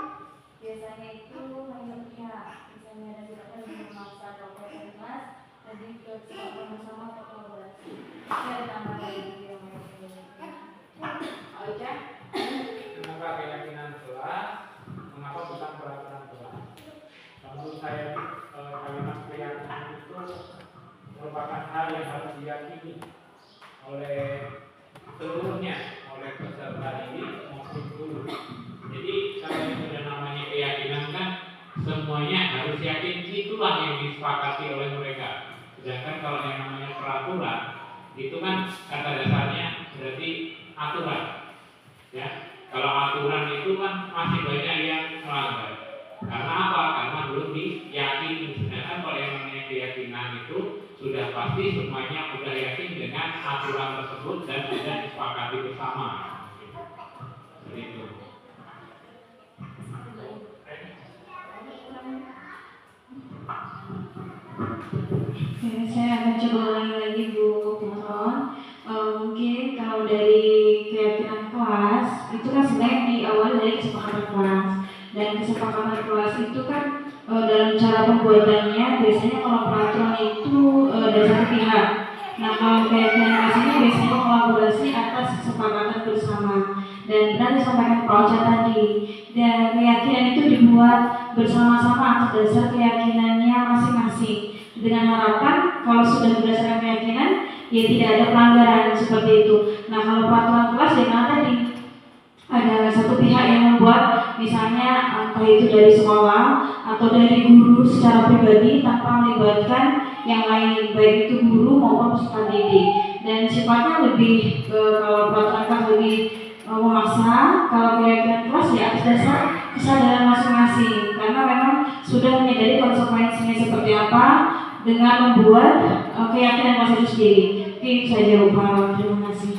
biasanya itu hanya pihak, misalnya ada silakan lebih memaksa. Kalau keyakinan kelas lebih ke kesepakatan bersama atau kolaborasi. Ini ada tambahan dari video Oja? Kenapa keyakinan kelas? Mengapa bukan peraturan kelas? Menurut saya kalimat keyakinan itu merupakan hal yang harus diyakini oleh seluruhnya, oleh peserta didik maupun guru. Jadi kalau yang sudah namanya keyakinan kan semuanya harus yakin, itulah yang disepakati oleh mereka. Sedangkan kalau yang namanya peraturan itu kan kata dasarnya berarti aturan. Ya, kalau aturan itu kan masih banyak yang melanggar. Karena apa? Karena belum diyakini. Sedangkan kalau yang namanya keyakinan itu sudah pasti semuanya sudah yakin dengan aturan tersebut dan sudah disepakati bersama. Seperti itu. Oke, saya akan coba ulangi lagi Bu Maron. Mungkin kalau dari keyakinan kelas itu kan sebenarnya diawali dari kesepakatan kelas, dan kesepakatan kelas itu kan dalam cara pembuatannya biasanya kalau peraturan itu dasar pihak. Nah, kalau keyakinan kelas ini biasanya kolaborasi atas kesepakatan bersama. Dan benar disampaikan Pak Ocha tadi, dan keyakinan itu dibuat bersama-sama atas dasar keyakinannya masing-masing, dengan harapan kalau sudah berdasarkan keyakinan ya tidak ada pelanggaran seperti itu. Nah, kalau peraturan kelas yang tadi ada satu pihak yang membuat, misalnya entah itu dari sekolah atau dari guru secara pribadi tanpa melibatkan yang lain, baik itu guru maupun peserta didik. Dan sifatnya lebih kalau peraturan kelas lebih memaksa. Kalau keyakinan kelas ya atas dasar kesadaran masing-masing, karena memang sudah menyadari konsekuensinya seperti apa dengan membuat keyakinan kelas itu sendiri. Itu saja Bapak. Terima kasih.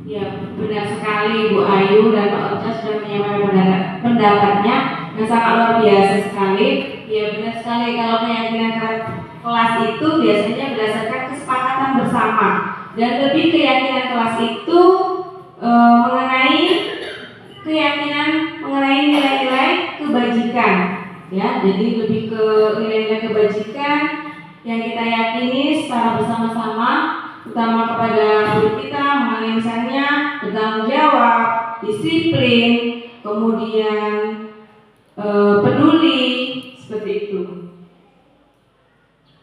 Ya, benar sekali Bu Ayu dan Pak Ocha sudah menyampaikan pendapatnya yang sangat luar biasa sekali. Ya, benar sekali, kalau keyakinan kelas itu biasanya berdasarkan kesepakatan bersama, dan lebih keyakinan kelas itu mengenai keyakinan mengenai nilai-nilai kebajikan. Ya, jadi lebih ke nilai-nilai kebajikan yang kita yakini secara bersama-sama, utama kepada murid kita, mengenai misalnya bertanggung jawab, disiplin, kemudian peduli, seperti itu.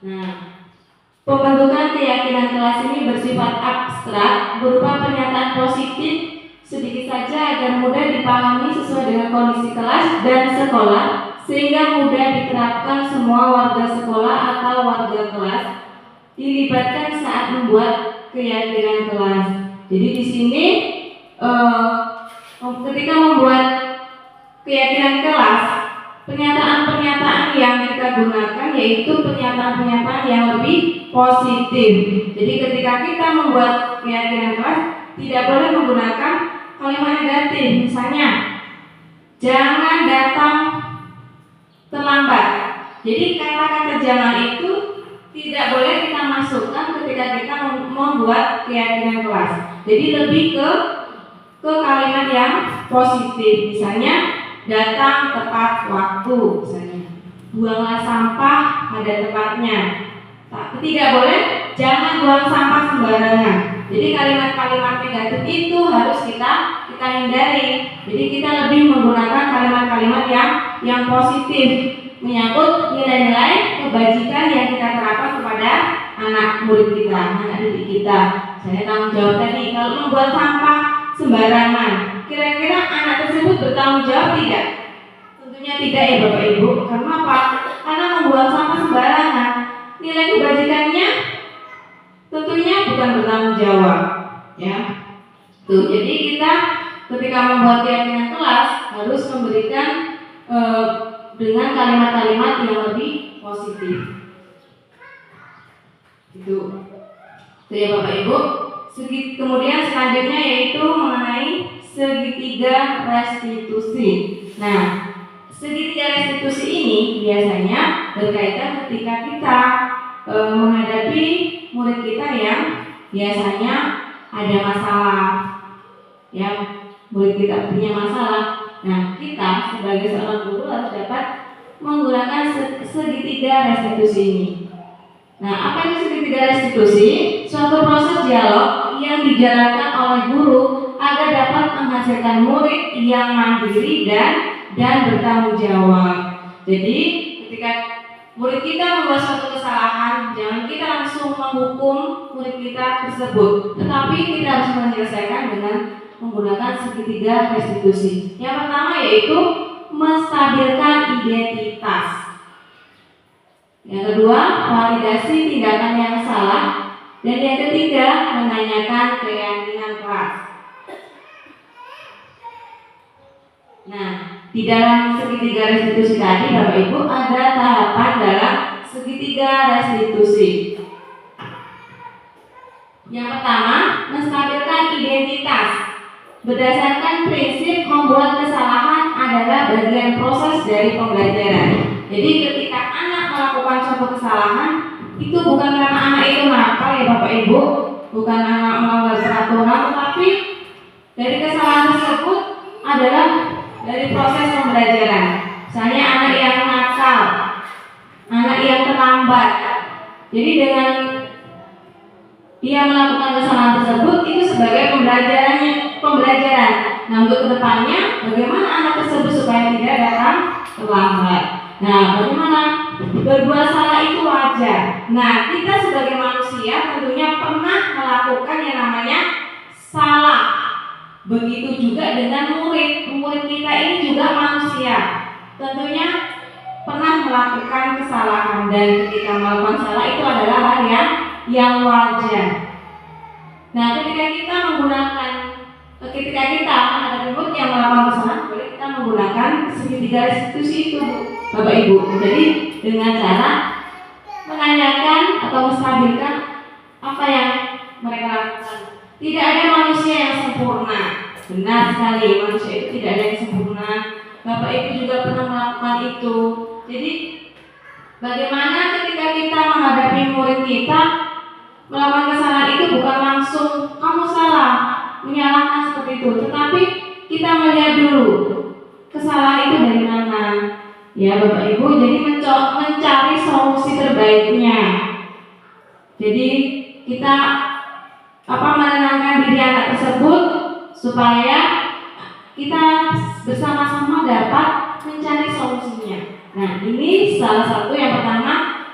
Nah, pembentukan keyakinan kelas ini bersifat abstrak, berupa pernyataan positif sedikit saja agar mudah dipahami sesuai dengan kondisi kelas dan sekolah, sehingga mudah diterapkan semua warga sekolah atau warga kelas, dilibatkan saat membuat keyakinan kelas. Jadi di sini ketika membuat keyakinan kelas, pernyataan-pernyataan yang kita gunakan yaitu pernyataan-pernyataan yang lebih positif. Jadi ketika kita membuat keyakinan kelas, tidak boleh menggunakan kalimat negatif. Misalnya, jangan datang terlambat. Jadi kata-kata jangan itu tidak boleh kita masukkan ketika kita membuat keyakinan kelas. Jadi lebih ke kalimat yang positif. Misalnya, datang tepat waktu, misalnya. Buanglah sampah pada tempatnya. Tidak boleh, jangan buang sampah sembarangan. Jadi kalimat-kalimat negatif itu harus kita hindari. Jadi kita lebih menggunakan kalimat-kalimat yang positif, menyangkut nilai-nilai kebajikan yang kita terapkan kepada anak murid kita, anak didik kita. Saya tanggung jawab tadi, kalau membuat sampah sembarangan, kira-kira anak tersebut bertanggung jawab tidak? Tentunya tidak ya Bapak Ibu. Karena apa? Karena membuat sampah sembarangan, nilai kebajikannya tentunya bukan bertanggung jawab, ya. Tuh, jadi kita ketika membuat keyakinan kelas harus memberikan dengan kalimat-kalimat yang lebih positif. Itu ya Bapak Ibu. Kemudian selanjutnya yaitu mengenai segitiga restitusi. Nah, segitiga restitusi ini biasanya berkaitan ketika kita menghadapi murid kita yang biasanya ada masalah, ya, murid kita punya masalah. Nah, kita sebagai seorang guru harus dapat menggunakan segitiga restitusi ini. Nah, apa itu segitiga restitusi? Suatu proses dialog yang dijalankan oleh guru agar dapat menghasilkan murid yang mandiri dan bertanggung jawab. Jadi, ketika murid kita membuat suatu kesalahan, jangan kita langsung menghukum murid kita tersebut, tetapi kita harus menyelesaikan dengan menggunakan segitiga restitusi. Yang pertama yaitu menstabilkan identitas. Yang kedua, validasi tindakan yang salah. Dan yang ketiga, menanyakan keyakinan kelas. Nah, di dalam segitiga restitusi tadi Bapak Ibu ada tahapan dalam segitiga restitusi. Yang pertama, menstabilkan identitas. Berdasarkan prinsip membuat kesalahan adalah bagian proses dari pembelajaran. Jadi ketika anak melakukan suatu kesalahan, itu bukan karena anak itu nakal ya Bapak Ibu, bukan anak melanggar peraturan, tetapi dari kesalahan tersebut adalah dari proses pembelajaran. Misalnya anak yang nakal, anak yang terlambat. Jadi dengan dia melakukan kesalahan tersebut itu sebagai pembelajaran. Nah, untuk kedepannya bagaimana anak tersebut supaya tidak datang terlambat. Nah, bagaimana berbuat salah itu wajar. Nah, kita sebagai manusia tentunya pernah melakukan yang namanya salah. Begitu juga dengan murid kita ini juga manusia. tentunya pernah melakukan kesalahan, dan ketika melakukan salah itu adalah hal yang wajar. Nah, ketika kita ada ribut yang melakukan kesalahan, boleh kita menggunakan segitiga restitusi itu, Bapak Ibu. Jadi dengan cara menanyakan atau menstabilkan apa yang mereka lakukan. Tidak ada manusia yang sempurna. Benar sekali, manusia itu tidak ada yang sempurna. Bapak Ibu juga pernah melakukan itu. Jadi bagaimana ketika kita menghadapi murid kita melakukan kesalahan itu, bukan langsung kamu salah, menyalahkan seperti itu, tetapi kita melihat dulu kesalahan itu dari mana, ya Bapak Ibu. Jadi mencari solusi terbaiknya. Jadi kita menenangkan diri anak tersebut supaya kita bersama-sama dapat mencari solusinya. Nah, ini salah satu yang pertama,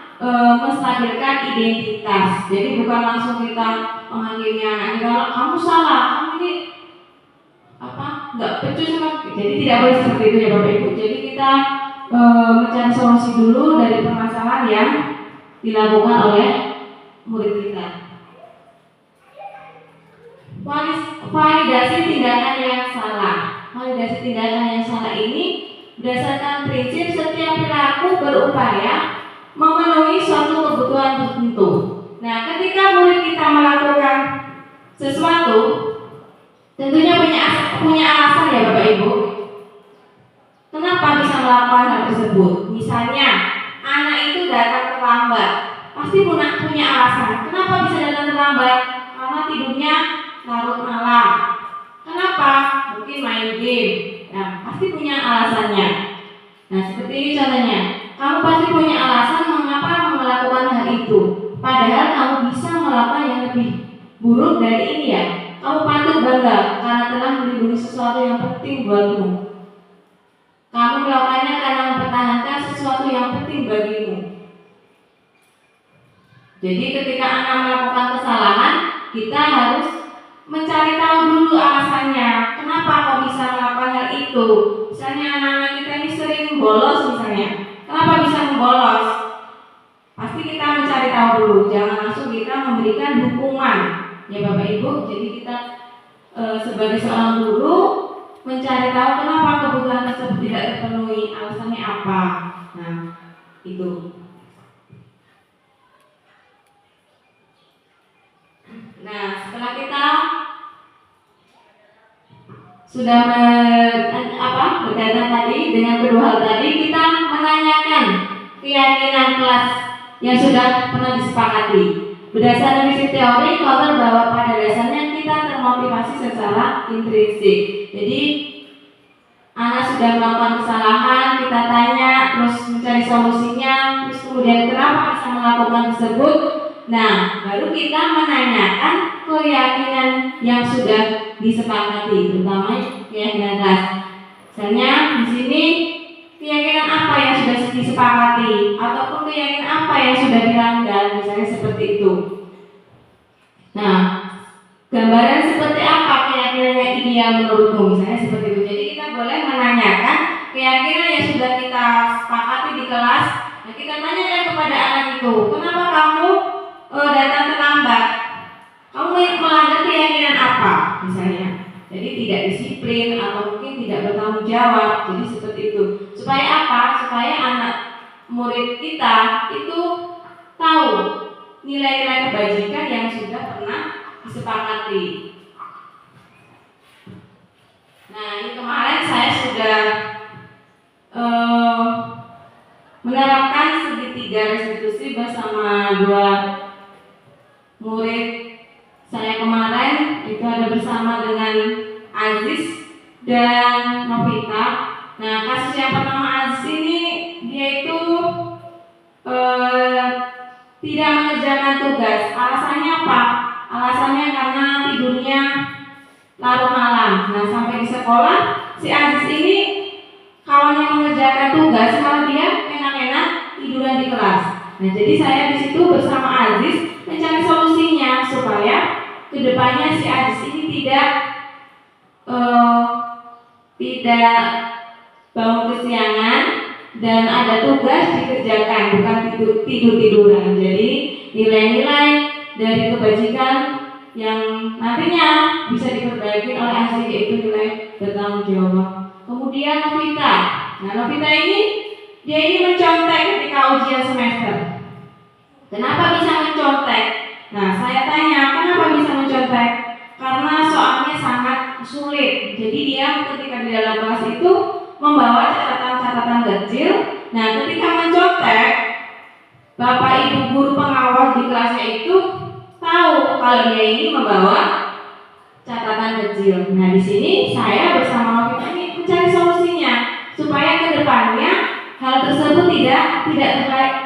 menstabilkan identitas. Jadi bukan langsung kita menghakimi anak kita, kamu salah, kamu ini nggak becus. Jadi tidak boleh seperti itu ya Bapak Ibu. Jadi kita mencari solusi dulu dari permasalahan yang dilakukan oleh murid kita. Validasi tindakan yang salah. Validasi tindakan yang salah ini berdasarkan prinsip setiap perilaku berupaya memenuhi suatu kebutuhan tertentu. Nah, ketika murid kita melakukan sesuatu, tentunya punya alasan ya Bapak Ibu. Kenapa bisa melakukan hal tersebut? Misalnya, anak itu datang terlambat, pasti punya alasan. Kenapa bisa datang terlambat? Karena tidurnya larut malam. Kenapa? Mungkin main game. Nah, pasti punya alasannya. Nah, seperti ini contohnya. Kamu pasti punya alasan mengapa melakukan hal itu. Padahal kamu bisa melakukan yang lebih buruk dari ini ya. Kamu patut bangga karena telah melindungi sesuatu yang penting buatmu. Kamu melakukannya karena mempertahankan sesuatu yang penting bagimu. Jadi ketika anak melakukan kesalahan, kita harus mencari tahu dulu alasannya. Kenapa kok bisa melakukan hal itu? Misalnya anak-anak kita ini sering bolos misalnya. Kenapa bisa membolos? Pasti kita mencari tahu dulu. Jangan langsung kita memberikan hukuman, ya Bapak Ibu. Jadi kita sebagai seorang guru mencari tahu kenapa kebutuhan tersebut tidak terpenuhi, alasannya apa. Nah, itu. Nah, setelah kita sudah berkaitan tadi dengan kedua hal tadi, kita menanyakan keyakinan kelas yang sudah pernah disepakati. Berdasarkan prinsip teori Kotter bahwa pada dasarnya kita termotivasi secara intrinsik. Jadi anak sudah melakukan kesalahan, kita tanya, terus mencari solusinya, terus kemudian kenapa bisa melakukan tersebut. Nah, baru kita menanyakan keyakinan yang sudah disepakati, terutama keyakinan kelas. Misalnya di sini keyakinan apa yang sudah disepakati, ataupun keyakinan apa yang sudah dilanggar, misalnya seperti itu. Nah, gambaran seperti apa keyakinan yang ideal menurutmu, misalnya seperti itu. Jadi kita boleh menanyakan keyakinan yang sudah kita sepakati di kelas. Nah, kita tanyakan kepada anak itu, kenapa kamu datang terlambat? Kamu melanggar keyakinan apa, misalnya? Jadi tidak disiplin atau mungkin tidak bertanggung jawab. Jadi seperti itu. Supaya apa? Supaya anak murid kita itu tahu nilai-nilai kebajikan yang sudah pernah disepakati. Nah, ini kemarin saya sudah menerapkan segitiga restitusi bersama dua murid saya kemarin. Itu ada bersama dengan Aziz dan Novita. Nah, kasus yang pertama Aziz ini, dia itu tidak mengerjakan tugas. Alasannya apa? Alasannya karena tidurnya larut malam. Nah, sampai di sekolah si Aziz ini kawannya mengerjakan tugas, malah dia enak-enak tiduran di kelas. Nah, jadi saya di situ bersama Aziz mencari solusinya supaya kedepannya si Aziz ini tidak bangun kesiangan dan ada tugas dikerjakan, bukan tidur-tiduran. Jadi nilai-nilai dari kebajikan yang nantinya bisa diperbaiki oleh asli yaitu nilai bertanggung jawab. Kemudian Novita. Nah, Novita ini dia ini mencontek ketika ujian semester. Kenapa bisa mencontek? Nah, saya tanya, kenapa bisa mencontek? Karena soalnya sangat sulit. Jadi dia ketika di dalam kelas itu membawa catatan-catatan kecil. Nah, ketika mencontek, Bapak Ibu guru pengawas di kelasnya itu tahu kalau dia ini membawa catatan kecil. Nah, di sini saya bersama Novita ini mencari solusinya supaya ke depannya hal tersebut tidak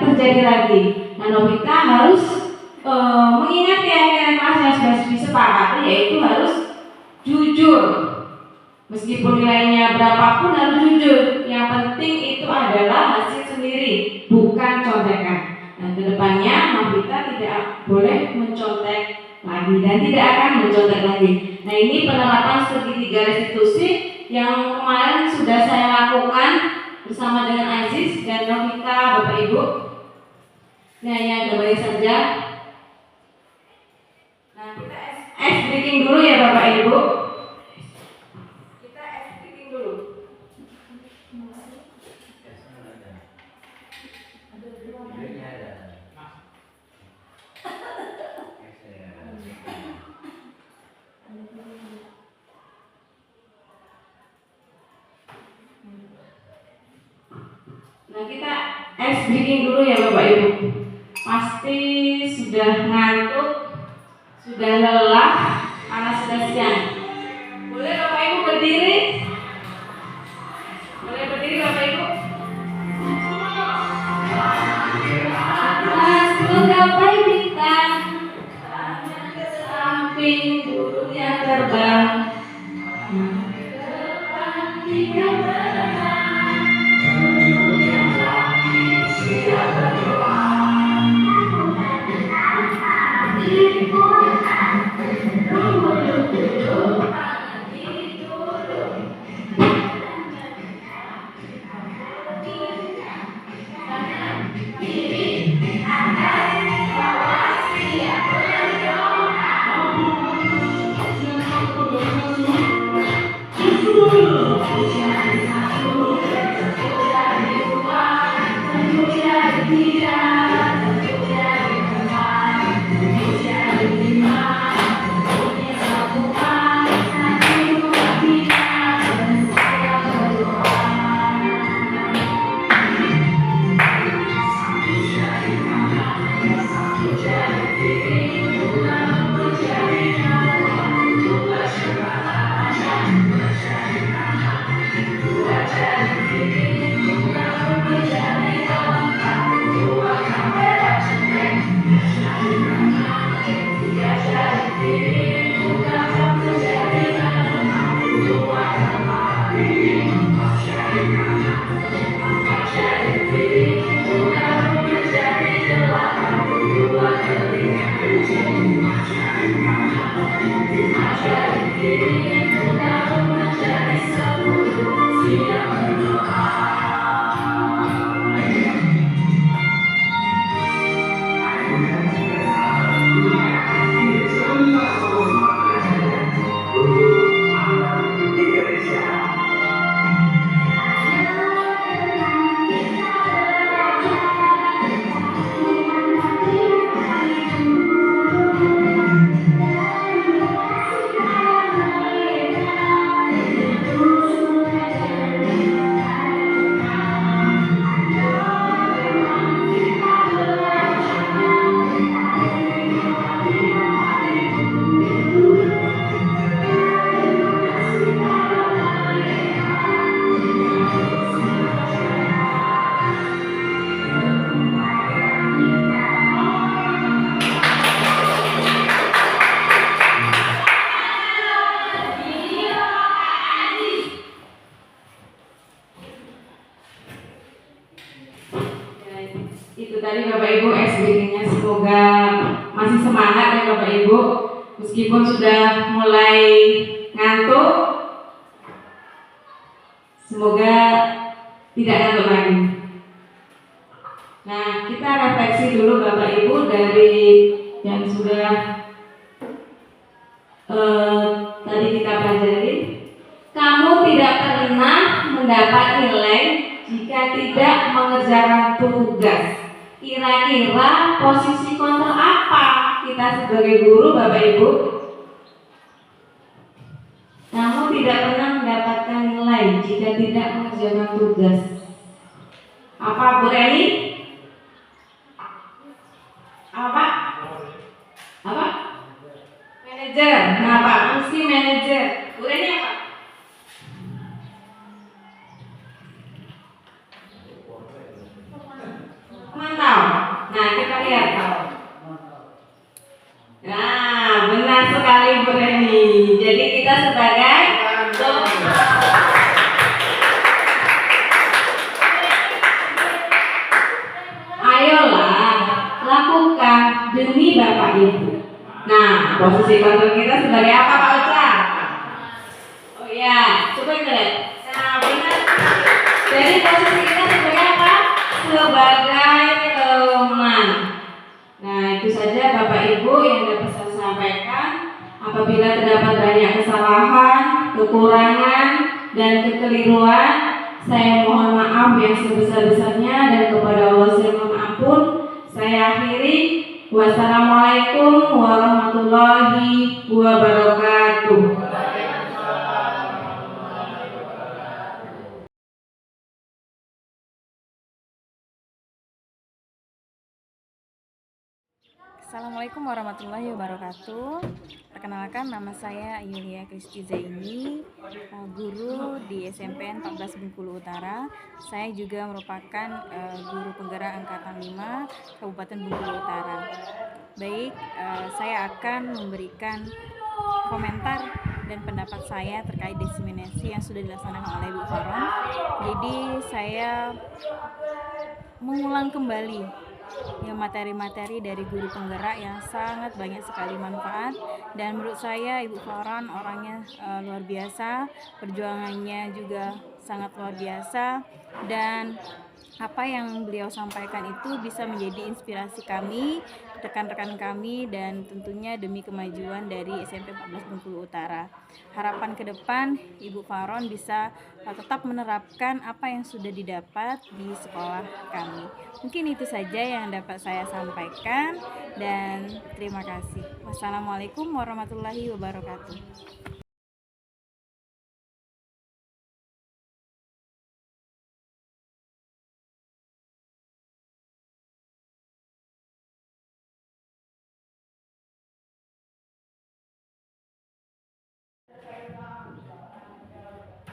terjadi lagi. Nah, Novita harus mengingat keyakinan kelas yang sudah disepakati, yaitu harus jujur. Meskipun nilainya berapapun harus jujur. Yang penting itu adalah hasil sendiri, bukan contekan. Dan kedepannya Novita tidak boleh mencontek lagi dan tidak akan mencontek lagi. Nah, ini penerapan segitiga restitusi yang kemarin sudah saya lakukan bersama dengan Aziz dan Novita, Bapak Ibu. Nah, yang kembali saja. Nah, kita ice breaking dulu ya Bapak Ibu. Kita ice breaking dulu. Nah, kita ice breaking dulu ya Bapak Ibu. Pasti sudah ngantuk, sudah lelah, karena sudah siang. Boleh Bapak Ibu berdiri? Boleh berdiri Bapak Ibu? Masuk gapai bintang, tangan ke samping, burung yang terbang. Depan tiga berenang, tujuh yang lagi siap berdoa. Tadi Bapak Ibu SBG-nya semoga masih semangat ya Bapak Ibu, meskipun sudah mulai ngantuk, semoga tidak ngantuk lagi. Nah, kita refleksi dulu Bapak Ibu dari yang sudah tadi kita pelajari. Kamu tidak pernah mendapat nilai jika tidak mengerjakan tugas. Kira-kira posisi kontrol apa kita sebagai guru Bapak Ibu? Kamu tidak pernah mendapatkan nilai jika tidak mengerjakan tugas. Apa Bu Reni? Apa? Apa? Manajer. Nah, Pak Musi manajer. Bu Reni apa? Mantau. Nah, kita lihat Pak. Nah, benar sekali Bu Reni. Jadi kita sebagai ayolah lakukan demi Bapak Ibu. Nah, posisi kontrol kita sebagai apa Pak Ocha? Oh iya, coba kita lihat. Nah, benar. Jadi posisi kita sebagai apa? Sebagai teman. Nah, itu saja Bapak Ibu yang dapat saya sampaikan. Apabila terdapat banyak kesalahan, kekurangan, dan kekeliruan, saya mohon maaf yang sebesar-besarnya, dan kepada Allah saya mohon ampun. Saya akhiri. Wassalamualaikum warahmatullahi wabarakatuh. Assalamualaikum warahmatullahi wabarakatuh. Perkenalkan, nama saya Yulia Kristi Zaini, guru di SMPN 14 Bengkulu Utara. Saya juga merupakan guru penggerak angkatan 5 Kabupaten Bengkulu Utara. Baik, saya akan memberikan komentar dan pendapat saya terkait diseminasi yang sudah dilaksanakan oleh Bu Faron. Jadi saya mengulang kembali yang materi-materi dari guru penggerak yang sangat banyak sekali manfaat, dan menurut saya Ibu Faron orangnya luar biasa, perjuangannya juga sangat luar biasa, dan apa yang beliau sampaikan itu bisa menjadi inspirasi kami, rekan-rekan kami, dan tentunya demi kemajuan dari SMP 14 Bengkulu Utara. Harapan ke depan Ibu Faron bisa tetap menerapkan apa yang sudah didapat di sekolah kami. Mungkin itu saja yang dapat saya sampaikan, dan terima kasih. Wassalamualaikum warahmatullahi wabarakatuh.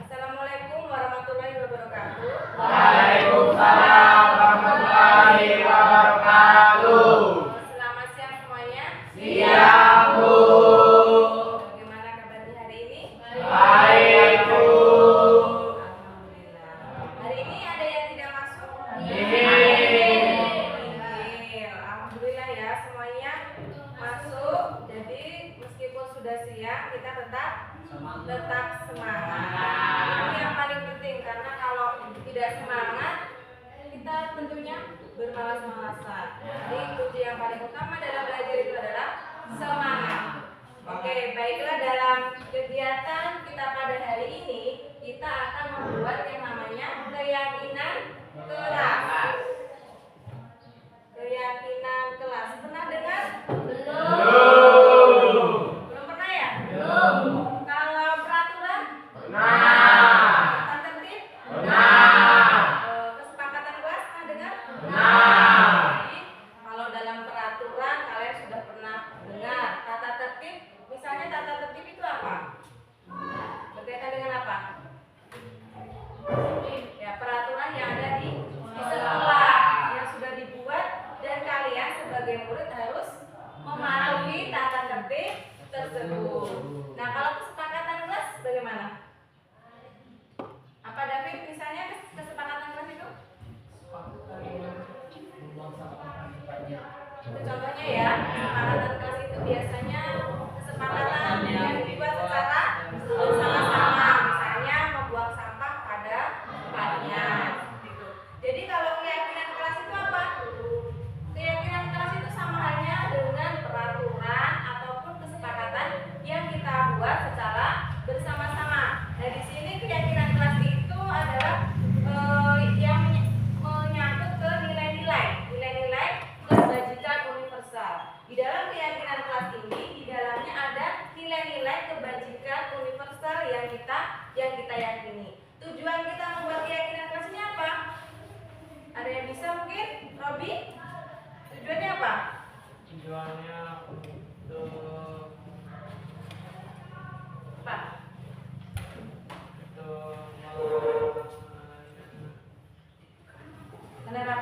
Assalamualaikum warahmatullahi wabarakatuh. Waalaikumsalam warahmatullahi wabarakatuh. Selamat siang semuanya. Siang, Bu. Bagaimana kabarnya hari ini? Baik, Bu. Alhamdulillah. Hari ini ada yang tidak masuk? Alhamdulillah ya, semuanya masuk. Jadi meskipun sudah siang, kita tetap semangat. Ini yang paling penting, karena kalau tidak semangat, kita tentunya bermalas-malasan. Jadi kunci yang paling utama dalam belajar itu adalah semangat. Oke, baiklah, dalam kegiatan kita pada hari ini, kita akan membuat yang namanya keyakinan kelas. Keyakinan kelas. Pernah dengar? Belum. Belum pernah ya? Belum. Kalau peraturan? Nah. Tata tertib? Nah. Kesepakatan kelas pernah dengar? Nah. Jadi kalau dalam peraturan kalian sudah pernah dengar. Tata tertib, misalnya tata tertib itu apa? Berkaitan dengan apa? Ya, peraturan yang ada di sekolah yang sudah dibuat, dan kalian sebagai murid harus mematuhi tata tertib tersebut. Nah, kalau kesepakatan kelas bagaimana? Apa David, misalnya kesepakatan kelas itu? Itu contohnya ya, kesepakatan kelas itu biasanya kesepakatan yang dibuat secara bersama-sama, misalnya membuang sampah pada tempatnya gitu. Jadi kalau keyakinan kelas itu apa?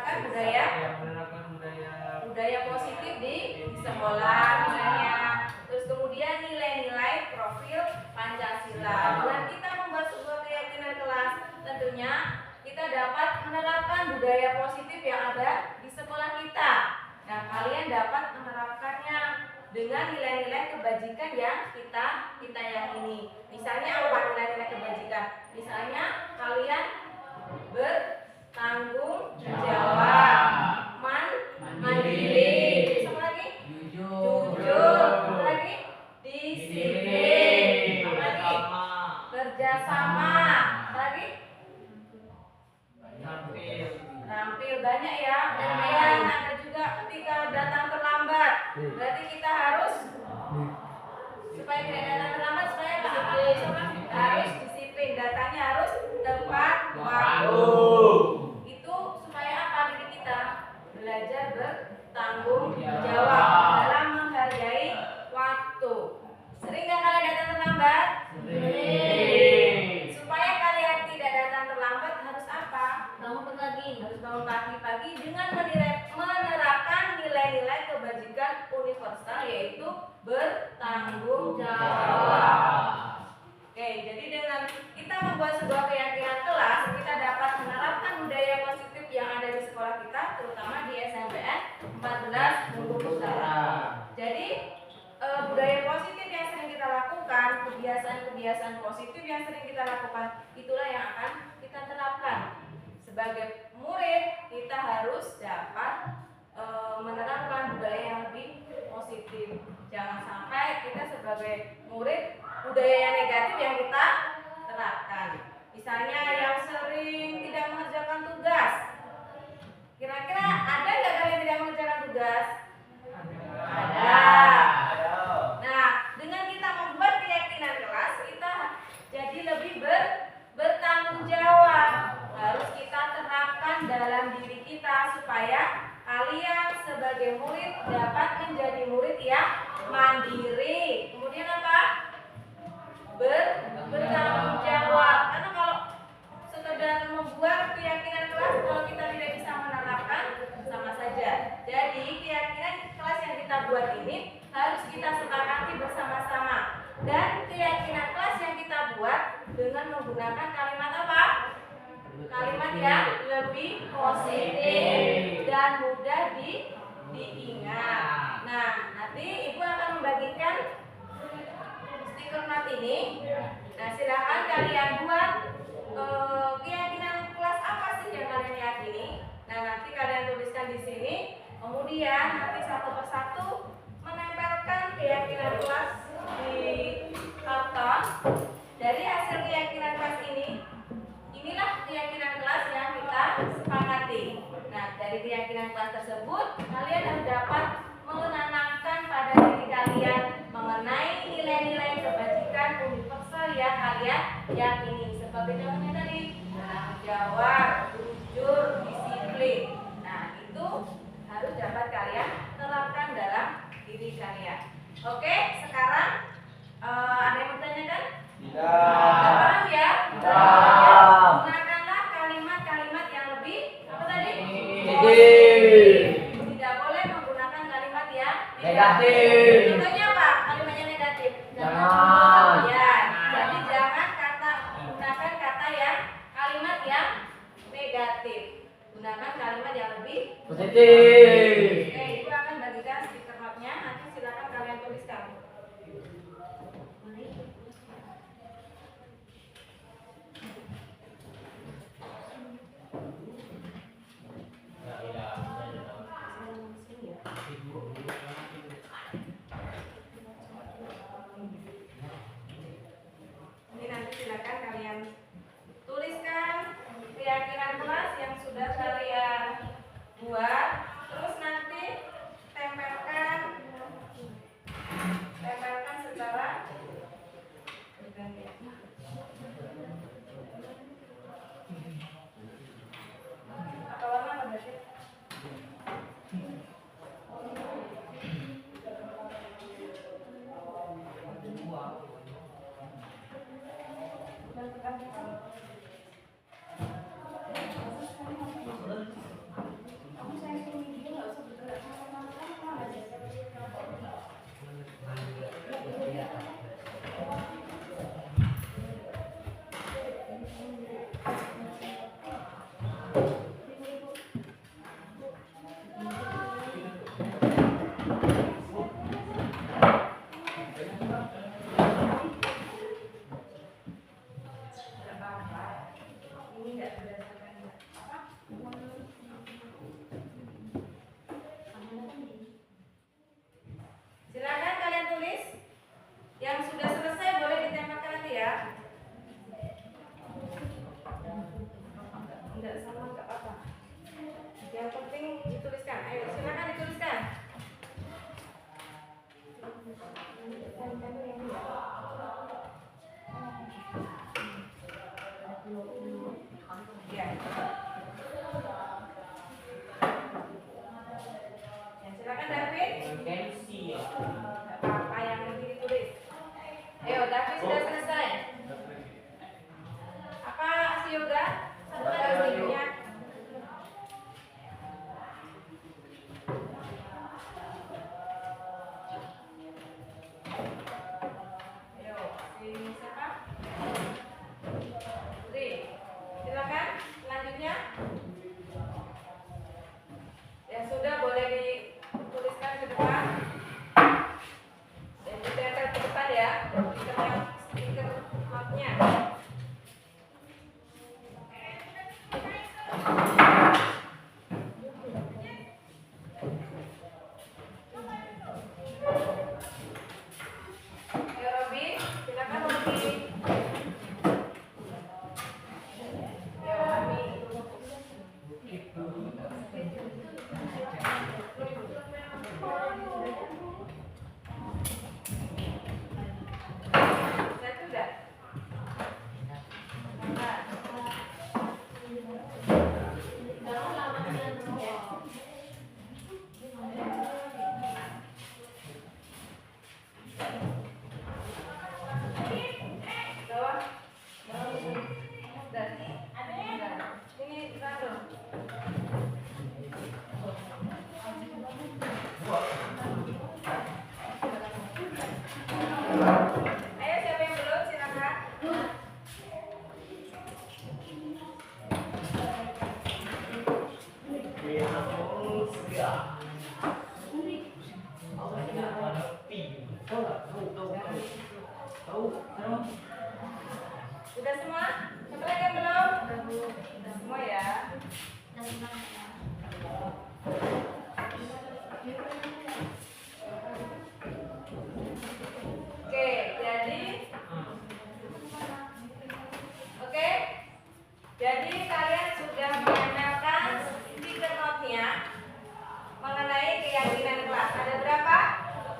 menerapkan budaya positif di sekolah misalnya. Terus kemudian nilai-nilai profil Pancasila. Dengan kita membuat sebuah keyakinan kelas, tentunya kita dapat menerapkan budaya positif yang ada di sekolah kita. Nah, kalian dapat menerapkannya dengan nilai-nilai kebajikan yang kita yakini. Misalnya apa nilai-nilai kebajikan? Misalnya kalian bertanggung jawab, mandiri, apa lagi? Jujur, apa lagi? Disiplin, apa lagi? Kerjasama, apa lagi? Rampil banyak ya. Kemudian ada juga ketika datang terlambat. Berarti kita harus supaya tidak datang terlambat supaya harus disiplin. Datangnya harus tepat waktu. Itu supaya apa diri kita belajar bertanggung jawab dalam menghargai waktu. Sering nggak kalian datang terlambat? Supaya kalian tidak datang terlambat harus apa? Harus bangun pagi-pagi dengan menerapkan nilai-nilai kebajikan universal yaitu bertanggung jawab. Oke, jadi dengan kita membuat sebuah keyakinan kelas, kita dapat menerapkan budaya positif yang ada di sekolah kita, terutama di SMPN 14 Bengkulu Utara. Jadi budaya positif yang sering kita lakukan, kebiasaan-kebiasaan positif yang sering kita lakukan, itulah yang akan kita terapkan. Sebagai murid, kita harus dapat menerapkan budaya yang lebih positif. Jangan sampai kita sebagai murid budaya yang negatif yang kita terapkan. Misalnya yang sering tidak mengerjakan tugas. Kira-kira ada nggak kalian tidak mengerjakan tugas? Ada. Nah, dengan kita membuat keyakinan kelas, kita jadi lebih bertanggung jawab. Harus kita terapkan dalam diri kita supaya kalian sebagai murid dapat menjadi murid yang mandiri. Kemudian apa? Bertanggung jawab. Karena kalau sekedar membuat keyakinan kelas, kalau kita tidak bisa menerapkan, sama saja. Jadi keyakinan kelas yang kita buat ini harus kita sepakati bersama-sama. Dan keyakinan kelas yang kita buat dengan menggunakan kalimat apa? Kalimat yang lebih positif dan mudah diingat. Nah, nanti Ibu akan membagikan stiker mat ini. Nah, silakan kalian buat keyakinan kelas apa sih yang kalian yakini. Nah, nanti kalian tuliskan di sini. Kemudian nanti satu persatu menempelkan keyakinan kelas di karton. Dari hasil keyakinan kelas ini, inilah keyakinan kelas yang kita sepakati. Nah, dari keyakinan kelas tersebut, kalian harus dapat menanamkan pada diri kalian mengenai nilai-nilai kebajikan universal yang kalian yakini. Seperti contohnya tadi, bertanggung jawab, jujur, disiplin. Nah, itu harus dapat kalian terapkan dalam diri kalian. Oke, sekarang ada yang bertanyakan? Tidak. Paham ya? Tidak. Gunakanlah kalimat-kalimat yang lebih apa tadi? Tidak boleh menggunakan kalimat yang negatif. Contohnya apa? Kalimatnya negatif. Jangan. Ya. Jadi jangan gunakan kata yang kalimat yang negatif. Gunakan kalimat yang lebih Positif. Oke, Ibu akan bagikan stiker mapnya. Nanti silakan kalian tuliskan. Ini nanti silakan kalian tuliskan keyakinan kelas yang sudah kalian buat. Terus nanti Ayo silakan dituliskan. Ya. Ya, silakan David. Gengsi ya. Gak apa-apa yang penting ditulis. Ayo, David sudah selesai. Apa si Yoga? Satu lagi punya. Ayo, si siapa? Putri. Silakan selanjutnya. Ya sudah, boleh dituliskan ke depan. Dan ditempel ke depan ya. Stiker mapnya. Ya Robi, silakan Robi. Ya Robi. Satu dah. Bawah. Dan ini random. Ayo siapa yang belum silakan. Sudah semua? Siapa lagi yang belum? Sudah semua ya. Oke, jadi Oke. Jadi kalian sudah menempelkan stiker note-nya mengenai keyakinan kelas. Ada berapa?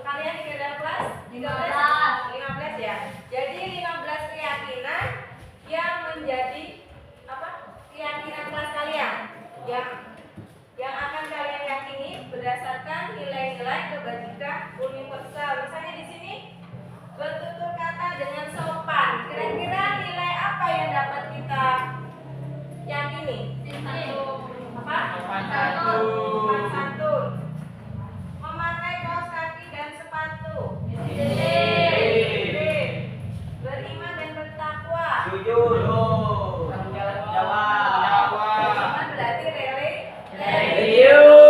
Kalian di dalam kelas? 15 ya. Jadi 15 keyakinan yang menjadi apa? Keyakinan kelas kalian. Yang akan kalian yakini berdasarkan nilai-nilai kebajikan universal. Misalnya di sini bertutur kata dengan sopan. Kira-kira nilai apa yang dapat kita yakini? Apa? Sopan santun. Memakai kaos kaki dan sepatu. Beriman dan bertakwa. Jujur. Tanggung jawab. Beriman berarti Serius.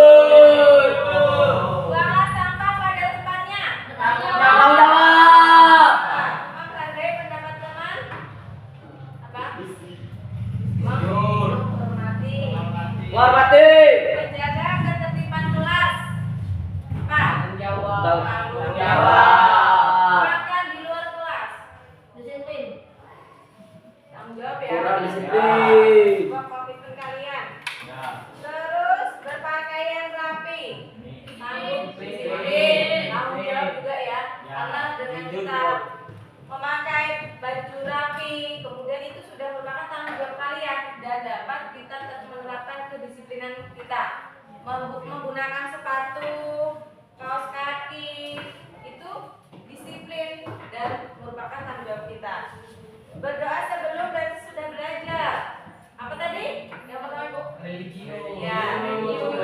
buanglah sampah pada tempatnya. Tanggung jawab. Menghargai pendapat teman. Apa? Jujur. Menghormati. Hormati. Menjaga ketertiban kelas. Apa? Tanggung jawab. Tanggung jawab. Makan di luar kelas. Disiplin. Tanggung jawab ya. Kurang disiplin. Sebuah komitmen kalian. Ya. Terus berpakaian rapi. Disiplin. Tanggung jawab juga ya. Karena dengan kita memakai baju rapi, kemudian itu sudah merupakan tanggung jawab kalian dan dapat kita menerapkan kedisiplinan kita. Menggunakan sepatu, kaos kaki, itu disiplin dan merupakan tanggung jawab kita. Berdoa sebelum dan sesudah belajar. Apa tadi? Yang pertama Ibu? Religius. Ya, religius.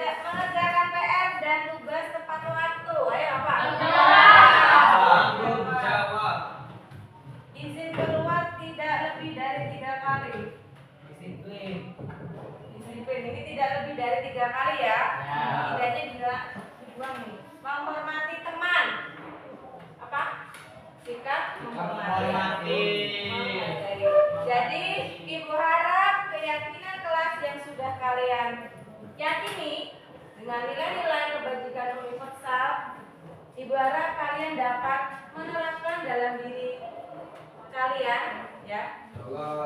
Mengerjakan PR dan tugas tepat waktu. Ayo apa? Tanggung jawab. Izin keluar tidak lebih dari 3 kali. Disiplin. Disiplin ini tidak lebih dari 3 kali ya. Ya. Tidaknya dibuang nih. Menghormati teman. Apa? Sikap menghormati. Jadi Ibu harap keyakinan kelas yang sudah kalian yakini dengan nilai-nilai kebajikan universal, Ibu harap kalian dapat menerapkan dalam diri kalian ya.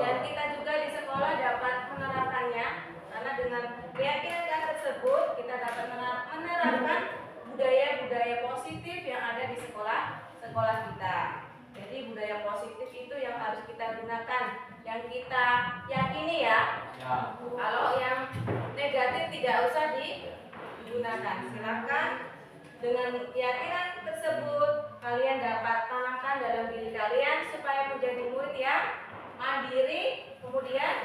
Dan kita juga di sekolah dapat menerapkannya karena dengan keyakinan tersebut kita dapat menerapkan budaya-budaya positif yang ada di sekolah kita. Jadi budaya positif itu yang harus kita gunakan, yang kita yakini ya. Kalau yang negatif tidak usah digunakan. Silakan dengan keyakinan tersebut kalian dapat tanamkan dalam diri kalian supaya menjadi murid yang mandiri, kemudian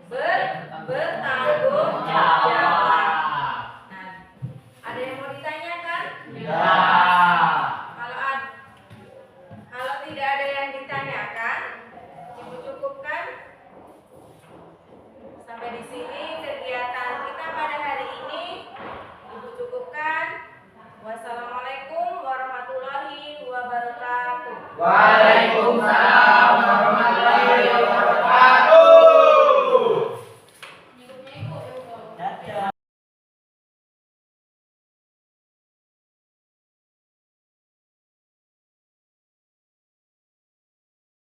bertanggung